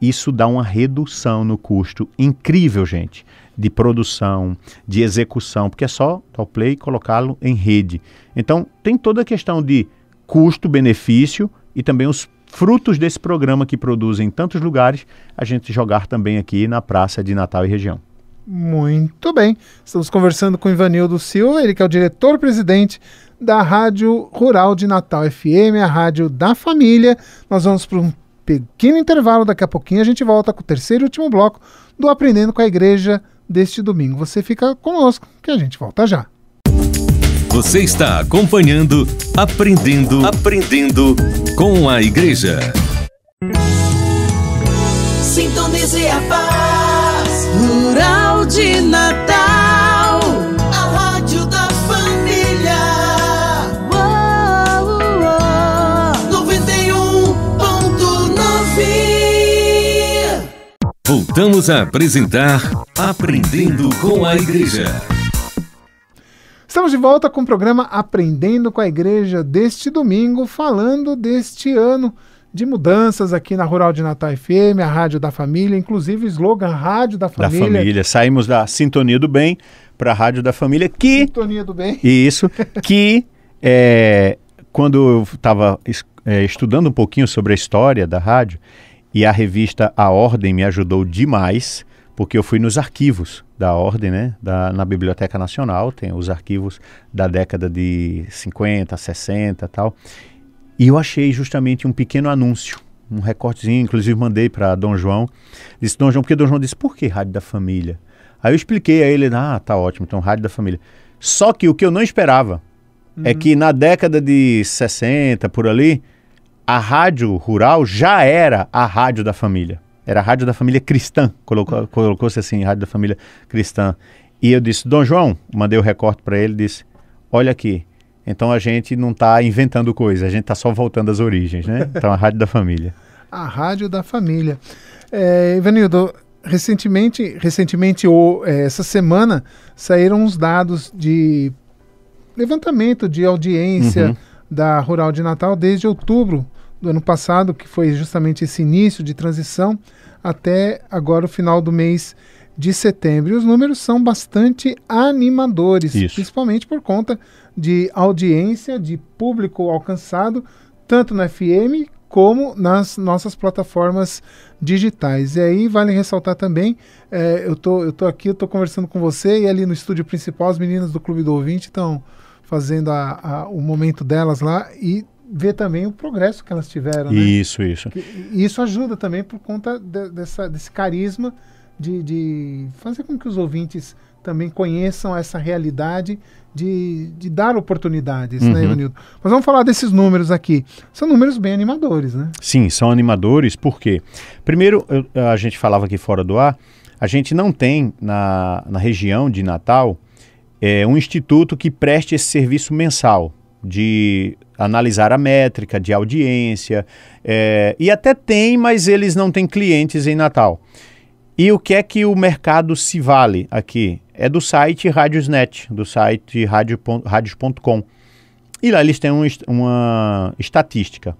S3: isso dá uma redução no custo incrível, gente, de produção, de execução, porque é só dar o play e colocá-lo em rede. Então, tem toda a questão de custo-benefício e também os frutos desse programa que produzem em tantos lugares, a gente jogar também aqui na Praça de Natal e região.
S2: Muito bem. Estamos conversando com Ivanildo Silva, ele que é o diretor-presidente da Rádio Rural de Natal FM, a Rádio da Família. Nós vamos para um pequeno intervalo, daqui a pouquinho a gente volta com o terceiro e último bloco do Aprendendo com a Igreja deste domingo. Você fica conosco, que a gente volta já.
S1: Você está acompanhando Aprendendo com a Igreja.
S4: Sintonize a paz Rural de Natal, a rádio da família. 91.9.
S1: Voltamos a apresentar Aprendendo com a Igreja.
S2: Estamos de volta com o programa Aprendendo com a Igreja deste domingo, falando deste ano de mudanças aqui na Rural de Natal FM, a Rádio da Família, inclusive o slogan Rádio da Família.
S3: Da Família. Saímos da Sintonia do Bem para a Rádio da Família, que...
S2: Sintonia do Bem.
S3: Isso, que quando eu estava estudando um pouquinho sobre a história da rádio, e a revista A Ordem me ajudou demais, porque eu fui nos arquivos da Ordem, né? Na Biblioteca Nacional, tem os arquivos da década de 50, 60 e tal. E eu achei justamente um pequeno anúncio, um recortezinho, inclusive mandei para Dom João. Disse, Dom João, porque Dom João disse, por que Rádio da Família? Aí eu expliquei a ele, tá ótimo, então Rádio da Família. Só que o que eu não esperava é que na década de 60, por ali, a Rádio Rural já era a Rádio da Família. Era a Rádio da Família Cristã, colocou-se assim, Rádio da Família Cristã. E eu disse, Dom João, mandei o recorte para ele, disse, olha aqui, então a gente não está inventando coisa, a gente está só voltando às origens, né? Então a Rádio da Família.
S2: A Rádio da Família. Ivanildo, recentemente essa semana, saíram os dados de levantamento de audiência da Rural de Natal desde outubro do ano passado, que foi justamente esse início de transição, até agora o final do mês de setembro. E os números são bastante animadores, principalmente por conta de audiência, de público alcançado, tanto na FM como nas nossas plataformas digitais. E aí vale ressaltar também, eu tô aqui, eu tô conversando com você, e ali no estúdio principal as meninas do Clube do Ouvinte estão fazendo o momento delas lá e ver também o progresso que elas tiveram, né?
S3: Isso.
S2: E isso ajuda também por conta desse carisma de fazer com que os ouvintes também conheçam essa realidade de dar oportunidades, né, Ivanildo? Mas vamos falar desses números aqui. São números bem animadores, né?
S3: Sim, são animadores porque, primeiro, a gente falava aqui fora do ar, a gente não tem na região de Natal um instituto que preste esse serviço mensal de analisar a métrica de audiência, e até tem, mas eles não têm clientes em Natal. E o que é que o mercado se vale aqui? É do site Radiosnet, do site radios.com. E lá eles têm uma estatística.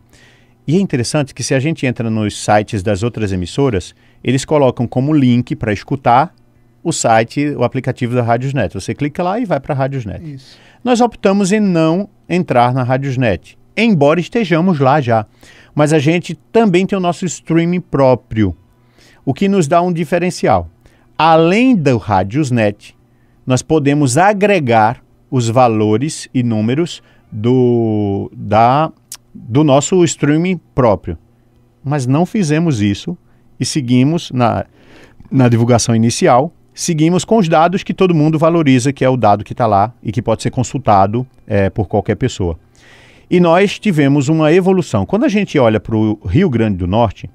S3: E é interessante que se a gente entra nos sites das outras emissoras, eles colocam como link para escutar o site, o aplicativo da Radiosnet. Você clica lá e vai para a Radiosnet.
S2: Isso.
S3: Nós optamos em não entrar na Radiosnet, embora estejamos lá já. Mas a gente também tem o nosso streaming próprio, o que nos dá um diferencial. Além do Radiosnet, nós podemos agregar os valores e números do nosso streaming próprio. Mas não fizemos isso e seguimos na divulgação inicial, seguimos com os dados que todo mundo valoriza, que é o dado que está lá e que pode ser consultado por qualquer pessoa. E nós tivemos uma evolução. Quando a gente olha para o Rio Grande do Norte,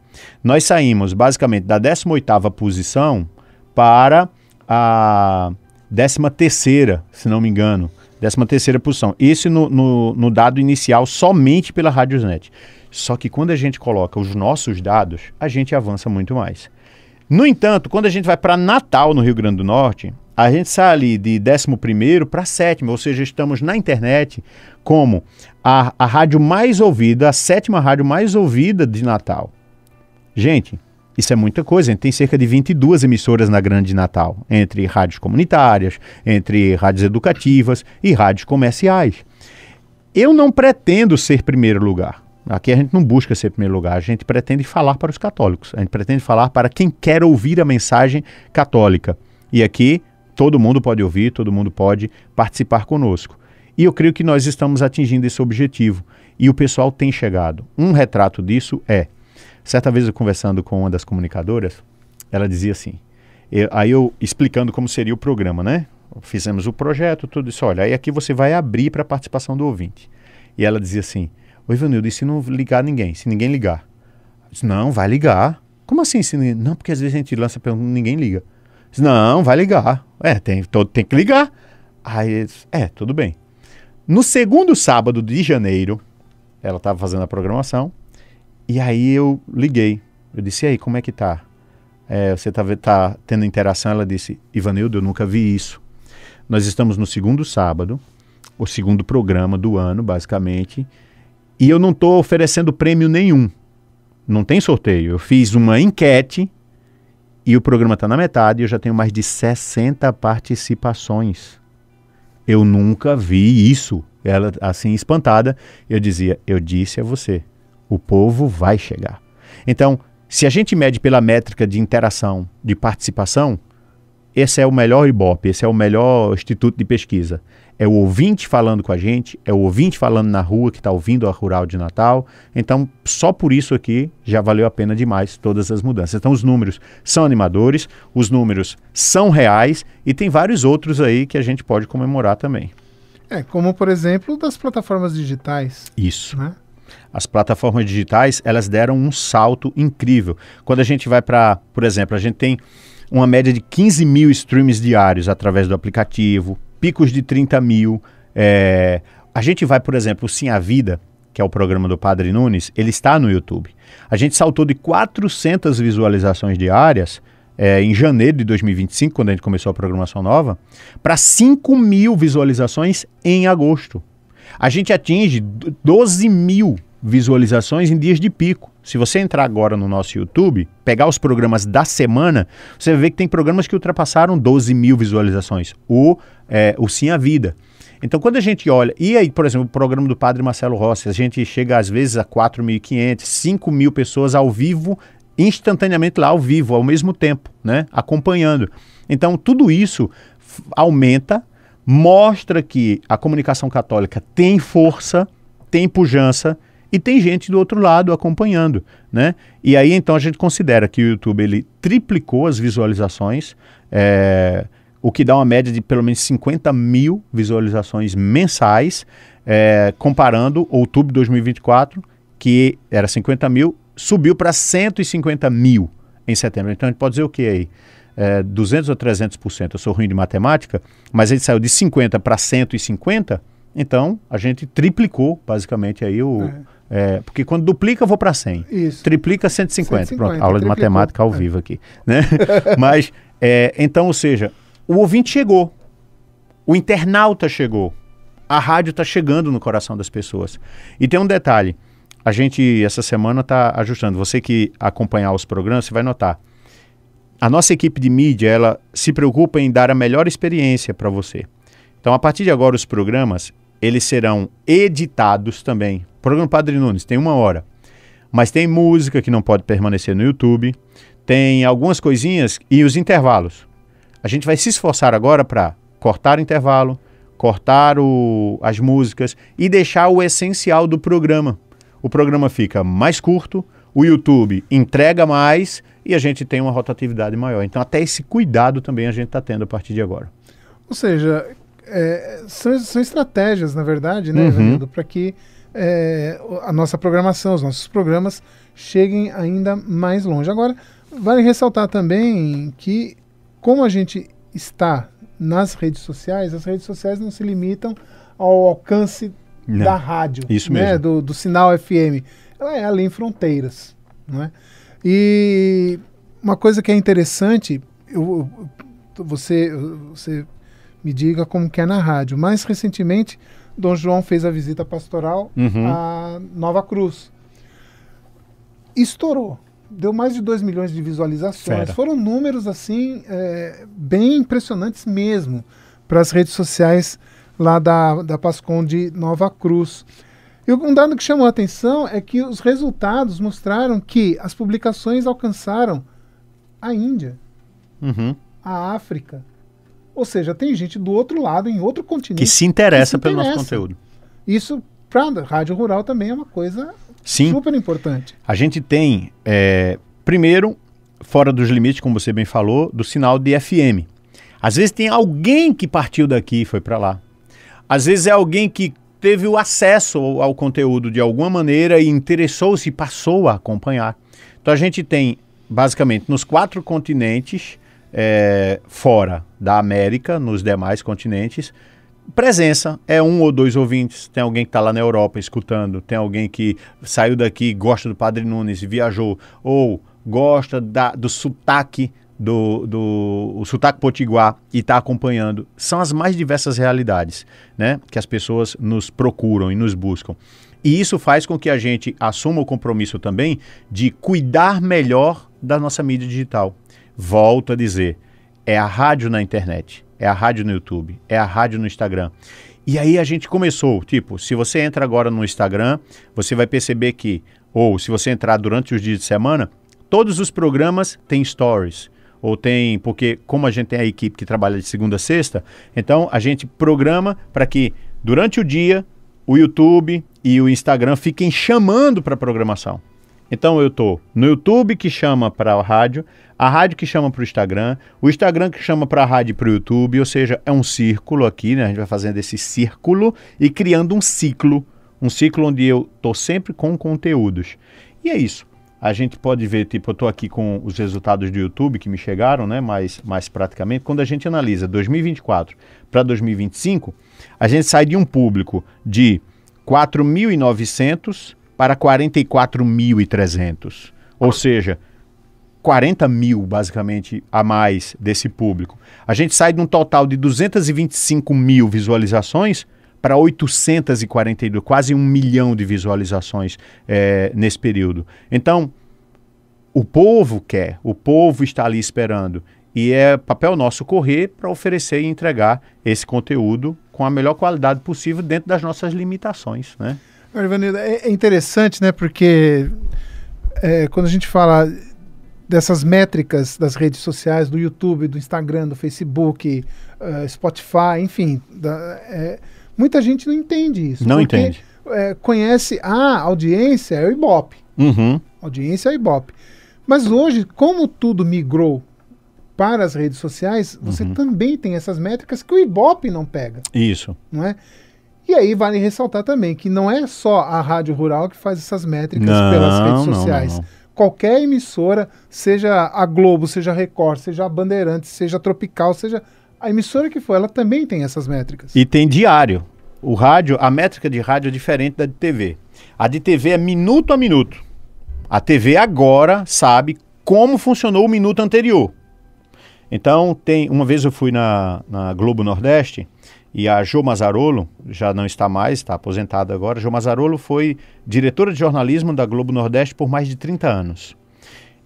S3: nós saímos basicamente da 18ª posição para a 13ª, se não me engano. 13ª posição. Isso no dado inicial somente pela Radiosnet. Só que quando a gente coloca os nossos dados, a gente avança muito mais. No entanto, quando a gente vai para Natal, no Rio Grande do Norte, a gente sai ali de 11º para 7º, ou seja, estamos na internet como a rádio mais ouvida, a 7ª rádio mais ouvida de Natal. Gente, isso é muita coisa. A gente tem cerca de 22 emissoras na Grande Natal, entre rádios comunitárias, entre rádios educativas e rádios comerciais. Eu não pretendo ser primeiro lugar. Aqui a gente não busca ser primeiro lugar, a gente pretende falar para os católicos, a gente pretende falar para quem quer ouvir a mensagem católica. E aqui todo mundo pode ouvir, todo mundo pode participar conosco. E eu creio que nós estamos atingindo esse objetivo. E o pessoal tem chegado. Um retrato disso certa vez eu conversando com uma das comunicadoras, ela dizia assim, aí eu explicando como seria o programa, né? Fizemos o projeto, tudo isso, olha, aí aqui você vai abrir para a participação do ouvinte. E ela dizia assim, ô Ivanildo, e se não ligar ninguém? Se ninguém ligar? Eu disse, não, vai ligar. Como assim? Não, porque às vezes a gente lança a pergunta e ninguém liga. Eu disse, não, vai ligar. Tem que ligar. Aí, tudo bem. No segundo sábado de janeiro, ela estava fazendo a programação, e aí eu liguei. Eu disse, e aí, como é que tá? Você tá tendo interação? Ela disse, Ivanildo, eu nunca vi isso. Nós estamos no segundo sábado, o segundo programa do ano, basicamente, e eu não estou oferecendo prêmio nenhum. Não tem sorteio. Eu fiz uma enquete e o programa está na metade e eu já tenho mais de 60 participações. Eu nunca vi isso. Ela, assim, espantada, eu disse a você, o povo vai chegar. Então, se a gente mede pela métrica de interação, de participação, esse é o melhor Ibope, esse é o melhor instituto de pesquisa. É o ouvinte falando com a gente, é o ouvinte falando na rua que está ouvindo a Rural de Natal. Então, só por isso aqui já valeu a pena demais todas as mudanças. Então, os números são animadores, os números são reais e tem vários outros aí que a gente pode comemorar também.
S2: Como, por exemplo, das plataformas digitais.
S3: Isso.
S2: Né?
S3: As plataformas digitais, elas deram um salto incrível. Quando a gente vai para, por exemplo, a gente tem uma média de 15 mil streams diários através do aplicativo, picos de 30 mil. A gente vai, por exemplo, o Sim a Vida, que é o programa do Padre Nunes, ele está no YouTube. A gente saltou de 400 visualizações diárias em janeiro de 2025, quando a gente começou a programação nova, para 5 mil visualizações em agosto. A gente atinge 12 mil visualizações em dias de pico. Se você entrar agora no nosso YouTube, pegar os programas da semana, você vai ver que tem programas que ultrapassaram 12 mil visualizações. O Sim a Vida. Então, quando a gente olha... E aí, por exemplo, o programa do Padre Marcelo Rossi, a gente chega às vezes a 4.500, 5 mil pessoas ao vivo, instantaneamente lá ao vivo, ao mesmo tempo, né? Acompanhando. Então, tudo isso aumenta, mostra que a comunicação católica tem força, tem pujança e tem gente do outro lado acompanhando, né? E aí então a gente considera que o YouTube ele triplicou as visualizações, o que dá uma média de pelo menos 50 mil visualizações mensais, comparando outubro de 2024, que era 50 mil, subiu para 150 mil em setembro. Então a gente pode dizer o que aí? 200 ou 300%. Eu sou ruim de matemática, mas ele saiu de 50 para 150, então a gente triplicou basicamente aí porque quando duplica eu vou para 100.
S2: Isso.
S3: Triplica 150.
S2: 150.
S3: Pronto, aula de matemática ao vivo aqui, né? Mas, então, ou seja, o ouvinte chegou, o internauta chegou, a rádio está chegando no coração das pessoas. E tem um detalhe, a gente essa semana está ajustando, você que acompanhar os programas, você vai notar, a nossa equipe de mídia, ela se preocupa em dar a melhor experiência para você. Então, a partir de agora, os programas, eles serão editados também. O programa Padre Nunes tem 1 hora, mas tem música que não pode permanecer no YouTube, tem algumas coisinhas e os intervalos. A gente vai se esforçar agora para cortar o intervalo, cortar as músicas e deixar o essencial do programa. O programa fica mais curto, o YouTube entrega mais e a gente tem uma rotatividade maior. Então até esse cuidado também a gente está tendo a partir de agora.
S2: Ou seja, são estratégias, na verdade, né, Ivanildo, para que a nossa programação, os nossos programas cheguem ainda mais longe. Agora, vale ressaltar também que, como a gente está nas redes sociais, as redes sociais não se limitam ao alcance da rádio,
S3: isso
S2: né,
S3: mesmo.
S2: do sinal FM. Ela é além fronteiras, não é? E uma coisa que é interessante, você me diga como que é na rádio. Mais recentemente, Dom João fez a visita pastoral a Nova Cruz. Estourou. Deu mais de 2 milhões de visualizações.
S3: Fera.
S2: Foram números assim bem impressionantes mesmo para as redes sociais lá da Pascom de Nova Cruz. E um dado que chamou a atenção é que os resultados mostraram que as publicações alcançaram a Índia, a África. Ou seja, tem gente do outro lado, em outro continente,
S3: que se interessa pelo nosso conteúdo.
S2: Isso, para a rádio rural, também é uma coisa super importante.
S3: A gente tem, primeiro, fora dos limites, como você bem falou, do sinal de FM. Às vezes tem alguém que partiu daqui e foi para lá. Às vezes é alguém que teve o acesso ao conteúdo de alguma maneira e interessou-se e passou a acompanhar. Então a gente tem, basicamente, nos 4 continentes, fora da América, nos demais continentes, presença, 1 ou 2 ouvintes, tem alguém que está lá na Europa escutando, tem alguém que saiu daqui, gosta do Padre Nunes e viajou, ou gosta do sotaque, o sotaque potiguar e está acompanhando. São as mais diversas realidades, né, que as pessoas nos procuram e nos buscam. E isso faz com que a gente assuma o compromisso também de cuidar melhor da nossa mídia digital. Volto a dizer, é a rádio na internet, é a rádio no YouTube, é a rádio no Instagram. E aí a gente começou, se você entra agora no Instagram, você vai perceber que, ou se você entrar durante os dias de semana, todos os programas têm stories. Ou tem, porque como a gente tem a equipe que trabalha de segunda a sexta, então a gente programa para que durante o dia o YouTube e o Instagram fiquem chamando para a programação. Então eu estou no YouTube que chama para a rádio que chama para o Instagram que chama para a rádio e para o YouTube, ou seja, é um círculo aqui, né? A gente vai fazendo esse círculo e criando um ciclo onde eu estou sempre com conteúdos. E é isso. A gente pode ver, eu estou aqui com os resultados do YouTube que me chegaram, né, mais praticamente. Quando a gente analisa 2024 para 2025, a gente sai de um público de 4.900 para 44.300. Ou seja, 40 mil, basicamente, a mais desse público. A gente sai de um total de 225 mil visualizações para 842, quase 1 milhão de visualizações nesse período. Então, o povo quer, o povo está ali esperando. E é papel nosso correr para oferecer e entregar esse conteúdo com a melhor qualidade possível dentro das nossas limitações, né?
S2: Ivanildo, é interessante, né? Porque quando a gente fala dessas métricas das redes sociais, do YouTube, do Instagram, do Facebook, Spotify, enfim, muita gente não entende isso.
S3: Não entende.
S2: Conhece a audiência é o Ibope. Audiência é o Ibope. Mas hoje, como tudo migrou para as redes sociais, você também tem essas métricas que o Ibope não pega.
S3: Isso.
S2: Não é? E aí vale ressaltar também que não é só a Rádio Rural que faz essas métricas pelas redes sociais. Não. Qualquer emissora, seja a Globo, seja a Record, seja a Bandeirantes, seja a Tropical, seja a emissora que for, ela também tem essas métricas.
S3: E tem diário. O rádio, a métrica de rádio é diferente da de TV. A de TV é minuto a minuto. A TV agora sabe como funcionou o minuto anterior. Então, uma vez eu fui na Globo Nordeste e a Jo Mazzarolo, já não está mais, está aposentada agora. Jo Mazzarolo foi diretora de jornalismo da Globo Nordeste por mais de 30 anos.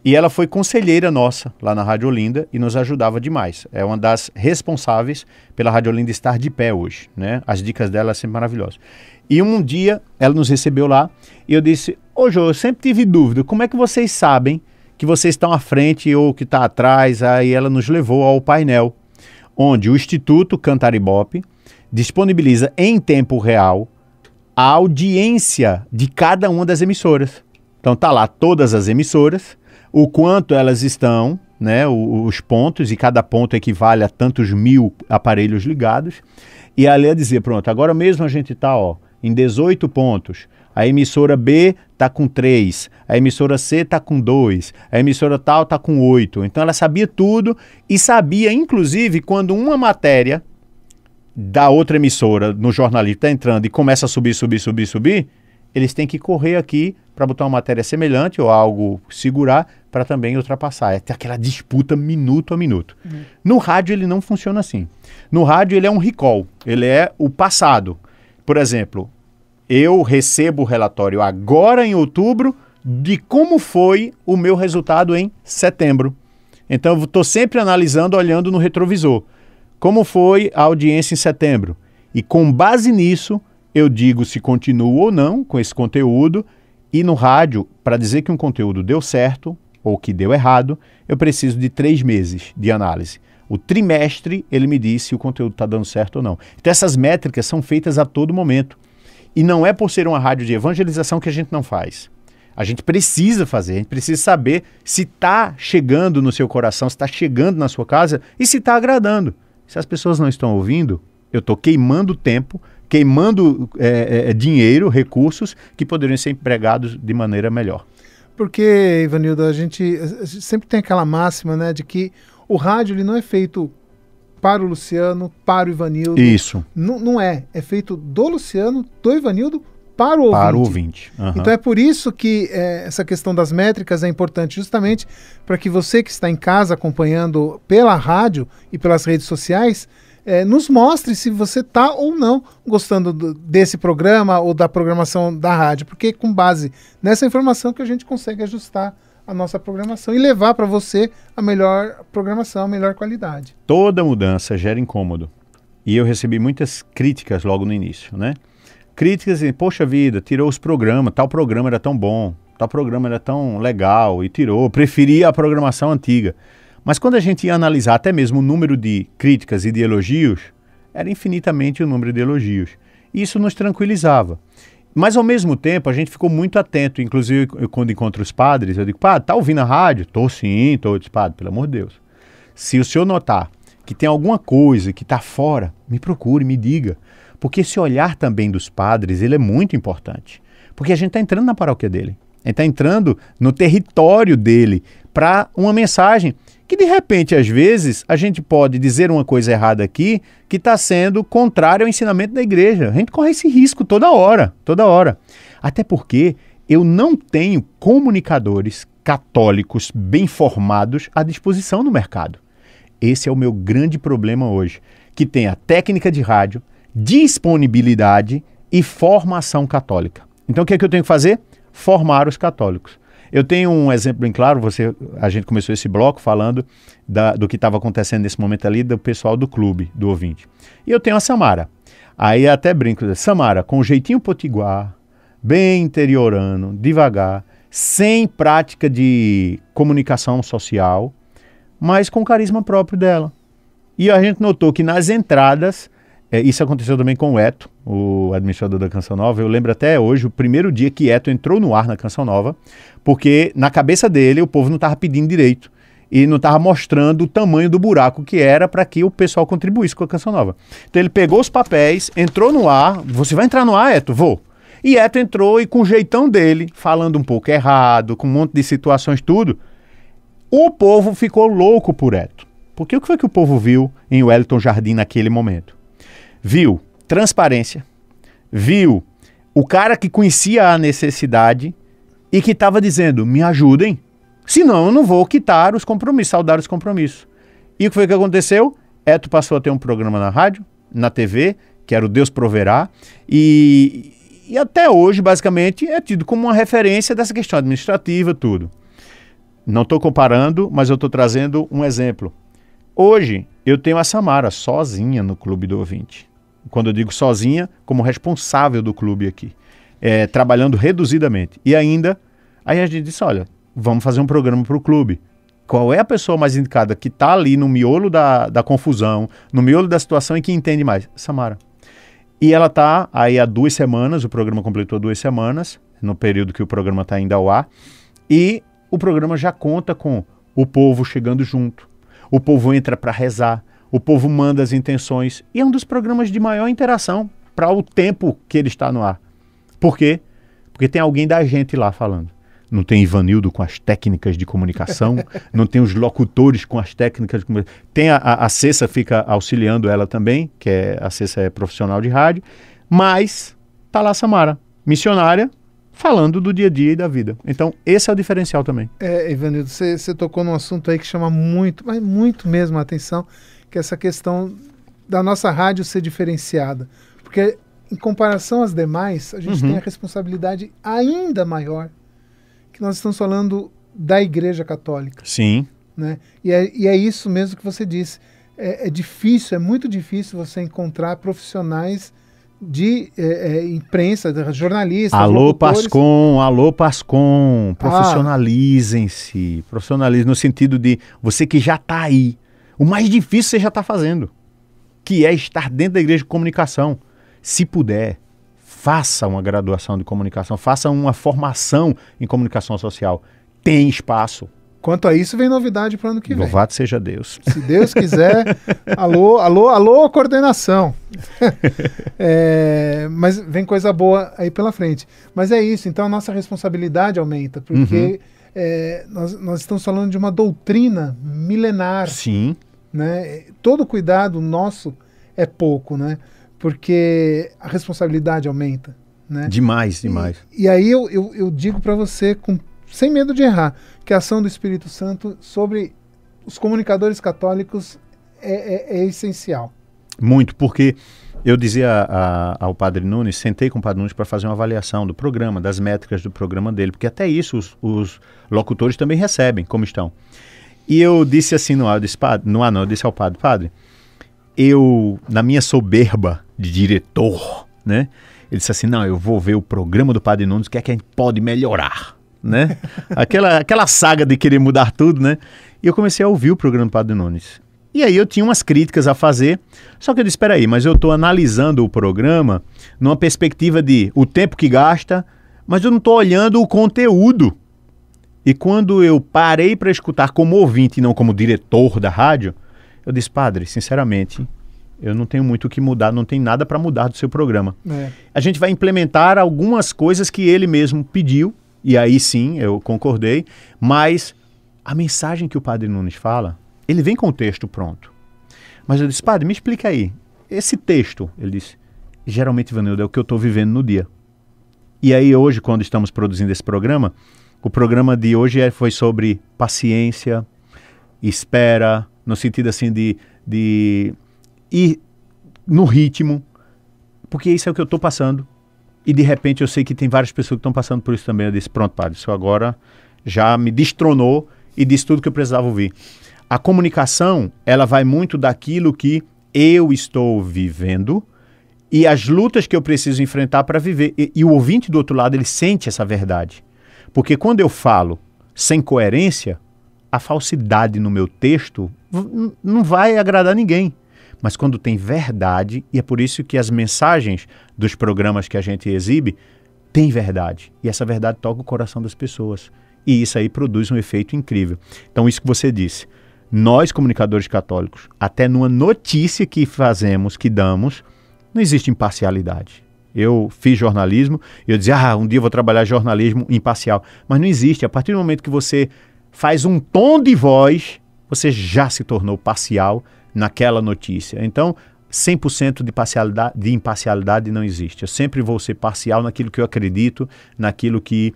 S3: E ela foi conselheira nossa lá na Rádio Olinda e nos ajudava demais. É uma das responsáveis pela Rádio Olinda estar de pé hoje, né? As dicas dela são maravilhosas. E um dia ela nos recebeu lá e eu disse: ô Jo, eu sempre tive dúvida, como é que vocês sabem que vocês estão à frente ou que está atrás? Aí ela nos levou ao painel, onde o Instituto Cantar Ibope disponibiliza em tempo real a audiência de cada uma das emissoras. Então tá lá todas as emissoras, o quanto elas estão, né, os pontos, e cada ponto equivale a tantos mil aparelhos ligados. E ali ia dizer, pronto, agora mesmo a gente está em 18 pontos. A emissora B está com 3, a emissora C está com 2, a emissora tal está com 8. Então ela sabia tudo e sabia, inclusive, quando uma matéria da outra emissora no jornalismo está entrando e começa a subir, eles têm que correr aqui para botar uma matéria semelhante ou algo segurar para também ultrapassar. É aquela disputa minuto a minuto. No rádio ele não funciona assim. No rádio ele é um recall, ele é o passado. Por exemplo, eu recebo o relatório agora em outubro de como foi o meu resultado em setembro. Então eu estou sempre analisando, olhando no retrovisor. Como foi a audiência em setembro? E com base nisso, eu digo se continuo ou não com esse conteúdo. E no rádio, para dizer que um conteúdo deu certo ou que deu errado, eu preciso de 3 meses de análise. O trimestre, ele me diz se o conteúdo está dando certo ou não. Então essas métricas são feitas a todo momento. E não é por ser uma rádio de evangelização que a gente não faz. A gente precisa fazer, a gente precisa saber se está chegando no seu coração, se está chegando na sua casa e se está agradando. Se as pessoas não estão ouvindo, eu estou queimando tempo, queimando dinheiro, recursos que poderiam ser empregados de maneira melhor.
S2: Porque, Ivanildo, a gente sempre tem aquela máxima, né, de que o rádio ele não é feito para o Luciano, para o Ivanildo.
S3: Isso.
S2: Não é. É feito do Luciano, do Ivanildo, para o ouvinte.
S3: Para o ouvinte. Uhum.
S2: Então é por isso que essa questão das métricas é importante, justamente para que você que está em casa acompanhando pela rádio e pelas redes sociais, nos mostre se você está ou não gostando desse programa ou da programação da rádio, porque com base nessa informação que a gente consegue ajustar a nossa programação e levar para você a melhor programação, a melhor qualidade.
S3: Toda mudança gera incômodo. E eu recebi muitas críticas logo no início, né? Críticas assim, poxa vida, tirou os programas, tal programa era tão bom, tal programa era tão legal e tirou, preferia a programação antiga. Mas quando a gente ia analisar até mesmo o número de críticas e de elogios, era infinitamente o número de elogios. E isso nos tranquilizava. Mas, ao mesmo tempo, a gente ficou muito atento. Inclusive, quando encontro os padres, eu digo, padre, tá ouvindo a rádio? Tô sim, tô. Eu disse, padre, pelo amor de Deus. Se o senhor notar que tem alguma coisa que está fora, me procure, me diga. Porque esse olhar também dos padres, ele é muito importante. Porque a gente está entrando na paróquia dele. A gente está entrando no território dele para uma mensagem que, de repente, às vezes, a gente pode dizer uma coisa errada aqui que está sendo contrária ao ensinamento da igreja. A gente corre esse risco toda hora, toda hora. Até porque eu não tenho comunicadores católicos bem formados à disposição no mercado. Esse é o meu grande problema hoje, que tem a técnica de rádio, disponibilidade e formação católica. Então, o que é que eu tenho que fazer? Formar os católicos. Eu tenho um exemplo bem claro, a gente começou esse bloco falando do que estava acontecendo nesse momento ali, do pessoal do clube, do ouvinte. E eu tenho a Samara. Aí até brinco, Samara, com um jeitinho potiguar, bem interiorano, devagar, sem prática de comunicação social, mas com carisma próprio dela. E a gente notou que nas entradas, isso aconteceu também com o Eto, o administrador da Canção Nova. Eu lembro até hoje, o primeiro dia que Eto entrou no ar na Canção Nova, porque na cabeça dele o povo não estava pedindo direito e não estava mostrando o tamanho do buraco que era para que o pessoal contribuísse com a Canção Nova. Então ele pegou os papéis, entrou no ar. Você vai entrar no ar, Eto? Vou. E Eto entrou e com o jeitão dele, falando um pouco errado, com um monte de situações, tudo, o povo ficou louco por Eto. Porque o que foi que o povo viu em Wellington Jardim naquele momento? Viu transparência, viu o cara que conhecia a necessidade e que estava dizendo, me ajudem, senão eu não vou quitar os compromissos, saldar os compromissos. E o que foi que aconteceu? Eto passou a ter um programa na rádio, na TV, que era o Deus Proverá, e até hoje, basicamente, é tido como uma referência dessa questão administrativa, tudo. Não estou comparando, mas eu estou trazendo um exemplo. Hoje, eu tenho a Samara sozinha no Clube do Ouvinte. Quando eu digo sozinha, como responsável do clube aqui. Trabalhando reduzidamente. E ainda, aí a gente disse, olha, vamos fazer um programa para o clube. Qual é a pessoa mais indicada que está ali no miolo da confusão, no miolo da situação e que entende mais? Samara. E ela está aí há 2 semanas, o programa completou 2 semanas, no período que o programa está ainda ao ar, e o programa já conta com o povo chegando junto, o povo entra para rezar, o povo manda as intenções, e é um dos programas de maior interação para o tempo que ele está no ar. Por quê? Porque tem alguém da gente lá falando. Não tem Ivanildo com as técnicas de comunicação, não tem os locutores com as técnicas de comunicação. Tem a Cessa fica auxiliando ela também, que a Cessa é profissional de rádio, mas tá lá a Samara, missionária, falando do dia a dia e da vida. Então, esse é o diferencial também.
S2: Ivanildo, você tocou num assunto aí que chama muito, mas muito mesmo a atenção, que é essa questão da nossa rádio ser diferenciada. Porque, em comparação às demais, a gente tem a responsabilidade ainda maior, que nós estamos falando da Igreja Católica.
S3: Sim.
S2: Né? E é isso mesmo que você disse. É difícil, é muito difícil você encontrar profissionais de imprensa, jornalistas,
S3: alô
S2: locutores.
S3: Alô Pascom, profissionalizem-se, profissionalizem no sentido de você que já está aí, o mais difícil você já está fazendo, que é estar dentro da Igreja de Comunicação. Se puder, faça uma graduação de comunicação, faça uma formação em comunicação social. Tem espaço.
S2: Quanto a isso, vem novidade para o ano que vem.
S3: Louvado seja Deus.
S2: Se Deus quiser, alô, coordenação. Mas vem coisa boa aí pela frente. Mas é isso, então a nossa responsabilidade aumenta, porque nós estamos falando de uma doutrina milenar.
S3: Sim.
S2: Né? Todo cuidado nosso é pouco, né? Porque a responsabilidade aumenta. Né?
S3: Demais, demais.
S2: E aí eu digo para você, sem medo de errar, que a ação do Espírito Santo sobre os comunicadores católicos é essencial.
S3: Muito, porque eu dizia ao Padre Nunes, sentei com o Padre Nunes para fazer uma avaliação do programa, das métricas do programa dele, porque até isso os locutores também recebem, como estão. E eu disse assim eu disse ao Padre, eu, na minha soberba de diretor, né, ele disse assim, eu vou ver o programa do Padre Nunes, o que é que a gente pode melhorar, né? Aquela saga de querer mudar tudo, né? E eu comecei a ouvir o programa do Padre Nunes. E aí eu tinha umas críticas a fazer, só que eu disse, espera aí, mas eu estou analisando o programa numa perspectiva de o tempo que gasta, mas eu não estou olhando o conteúdo. E quando eu parei para escutar como ouvinte e não como diretor da rádio, eu disse, padre, sinceramente, eu não tenho muito o que mudar, não tem nada para mudar do seu programa. A gente vai implementar algumas coisas que ele mesmo pediu, e aí sim, eu concordei, mas a mensagem que o Padre Nunes fala, ele vem com o texto pronto. Mas eu disse, padre, me explica aí, esse texto, ele disse, geralmente, Ivanildo, é o que eu estou vivendo no dia. E aí hoje, quando estamos produzindo esse programa, o programa de hoje foi sobre paciência, espera, no sentido assim de ir no ritmo, porque isso é o que eu estou passando. E de repente eu sei que tem várias pessoas que estão passando por isso também. Eu disse, pronto, padre, isso agora já me destronou e disse tudo que eu precisava ouvir. A comunicação, ela vai muito daquilo que eu estou vivendo e as lutas que eu preciso enfrentar para viver. E o ouvinte do outro lado, ele sente essa verdade. Porque quando eu falo sem coerência, a falsidade no meu texto não vai agradar ninguém. Mas quando tem verdade, e é por isso que as mensagens dos programas que a gente exibe têm verdade. E essa verdade toca o coração das pessoas. E isso aí produz um efeito incrível. Então, isso que você disse, nós, comunicadores católicos, até numa notícia que fazemos, que damos, não existe imparcialidade. Eu fiz jornalismo e eu dizia, um dia eu vou trabalhar jornalismo imparcial. Mas não existe. A partir do momento que você faz um tom de voz, você já se tornou parcial naquela notícia. Então, 100% de imparcialidade não existe. Eu sempre vou ser parcial naquilo que eu acredito, naquilo que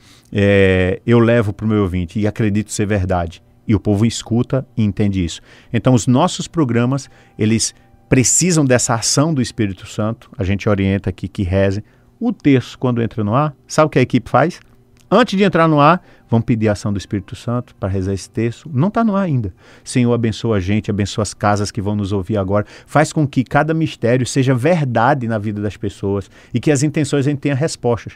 S3: eu levo para o meu ouvinte e acredito ser verdade. E o povo escuta e entende isso. Então, os nossos programas, eles precisam dessa ação do Espírito Santo. A gente orienta aqui que reze. O texto, quando entra no ar, sabe o que a equipe faz? Antes de entrar no ar, vamos pedir a ação do Espírito Santo para rezar esse texto. Não está no ar ainda. Senhor, abençoa a gente, abençoa as casas que vão nos ouvir agora. Faz com que cada mistério seja verdade na vida das pessoas e que as intenções a gente tenha respostas.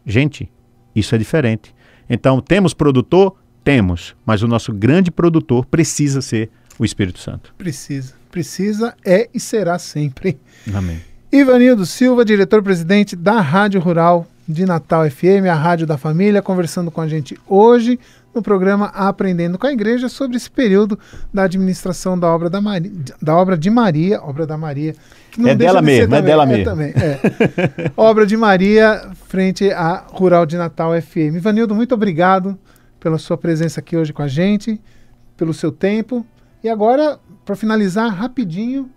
S3: Gente, isso é diferente. Então, temos produtor? Temos. Mas o nosso grande produtor precisa ser o Espírito Santo.
S2: Precisa, é e será sempre.
S3: Amém.
S2: Ivanildo Silva, diretor-presidente da Rádio Rural de Natal FM, a Rádio da Família, conversando com a gente hoje no programa Aprendendo com a Igreja sobre esse período da administração da obra de Maria, obra da Maria. Que não
S3: é dela mesmo, é dela mesmo.
S2: Obra de Maria frente à Rural de Natal FM. Ivanildo, muito obrigado pela sua presença aqui hoje com a gente, pelo seu tempo. E agora, para finalizar rapidinho,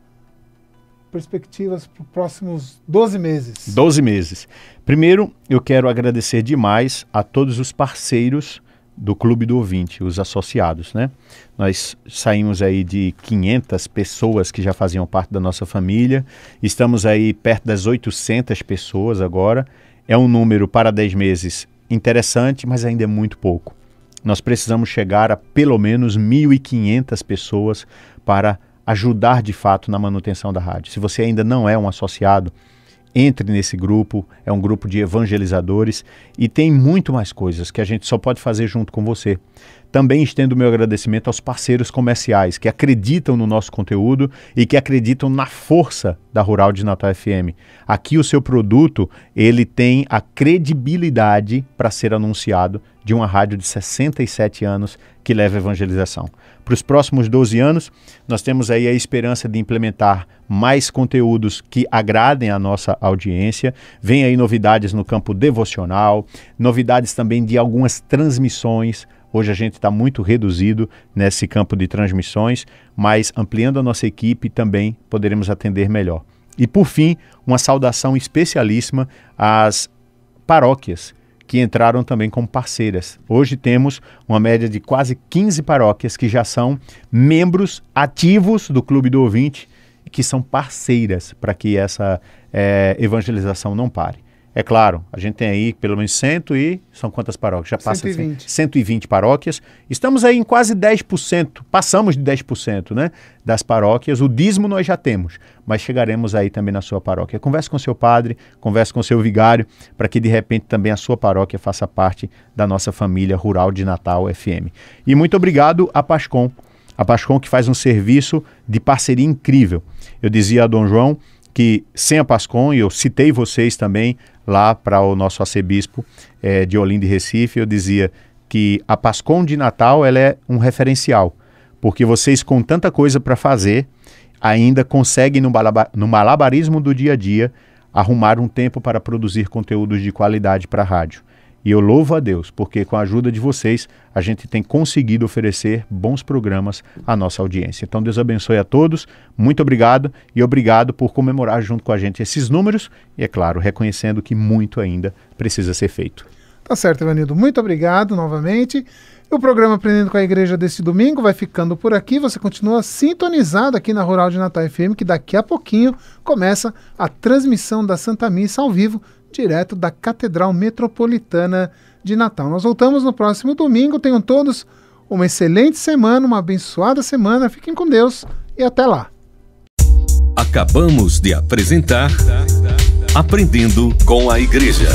S2: perspectivas para os próximos 12 meses.
S3: 12 meses. Primeiro, eu quero agradecer demais a todos os parceiros do Clube do Ouvinte, os associados, né? Nós saímos aí de 500 pessoas que já faziam parte da nossa família, estamos aí perto das 800 pessoas agora. É um número para 10 meses interessante, mas ainda é muito pouco. Nós precisamos chegar a pelo menos 1.500 pessoas para ajudar de fato na manutenção da rádio. Se você ainda não é um associado, entre nesse grupo, é um grupo de evangelizadores e tem muito mais coisas que a gente só pode fazer junto com você. Também estendo o meu agradecimento aos parceiros comerciais que acreditam no nosso conteúdo e que acreditam na força da Rural de Natal FM. Aqui o seu produto, ele tem a credibilidade para ser anunciado de uma rádio de 67 anos que leva evangelização. Para os próximos 12 anos, nós temos aí a esperança de implementar mais conteúdos que agradem a nossa audiência. Vem aí novidades no campo devocional, novidades também de algumas transmissões. Hoje a gente está muito reduzido nesse campo de transmissões, mas ampliando a nossa equipe também poderemos atender melhor. E por fim, uma saudação especialíssima às paróquias que entraram também como parceiras. Hoje temos uma média de quase 15 paróquias que já são membros ativos do Clube do Ouvinte e que são parceiras para que essa evangelização não pare. É claro, a gente tem aí pelo menos são quantas paróquias? Já passa 120 paróquias. Estamos aí em quase 10%, passamos de 10%, né, das paróquias. O dízimo nós já temos, mas chegaremos aí também na sua paróquia. Converse com seu padre, converse com seu vigário, para que de repente também a sua paróquia faça parte da nossa família Rural de Natal FM. E muito obrigado a Pascom que faz um serviço de parceria incrível. Eu dizia a Dom João que sem a Pascom, e eu citei vocês também lá para o nosso arcebispo de Olinda e Recife, eu dizia que a Pascom de Natal ela é um referencial, porque vocês com tanta coisa para fazer, ainda conseguem no malabarismo do dia a dia, arrumar um tempo para produzir conteúdos de qualidade para a rádio. E eu louvo a Deus, porque com a ajuda de vocês, a gente tem conseguido oferecer bons programas à nossa audiência. Então Deus abençoe a todos, muito obrigado e obrigado por comemorar junto com a gente esses números e, é claro, reconhecendo que muito ainda precisa ser feito.
S2: Tá certo, Ivanildo. Muito obrigado novamente. O programa Aprendendo com a Igreja deste domingo vai ficando por aqui. Você continua sintonizado aqui na Rural de Natal FM, que daqui a pouquinho começa a transmissão da Santa Missa ao vivo, direto da Catedral Metropolitana de Natal. Nós voltamos no próximo domingo. Tenham todos uma excelente semana, uma abençoada semana. Fiquem com Deus e até lá.
S1: Acabamos de apresentar Aprendendo com a Igreja.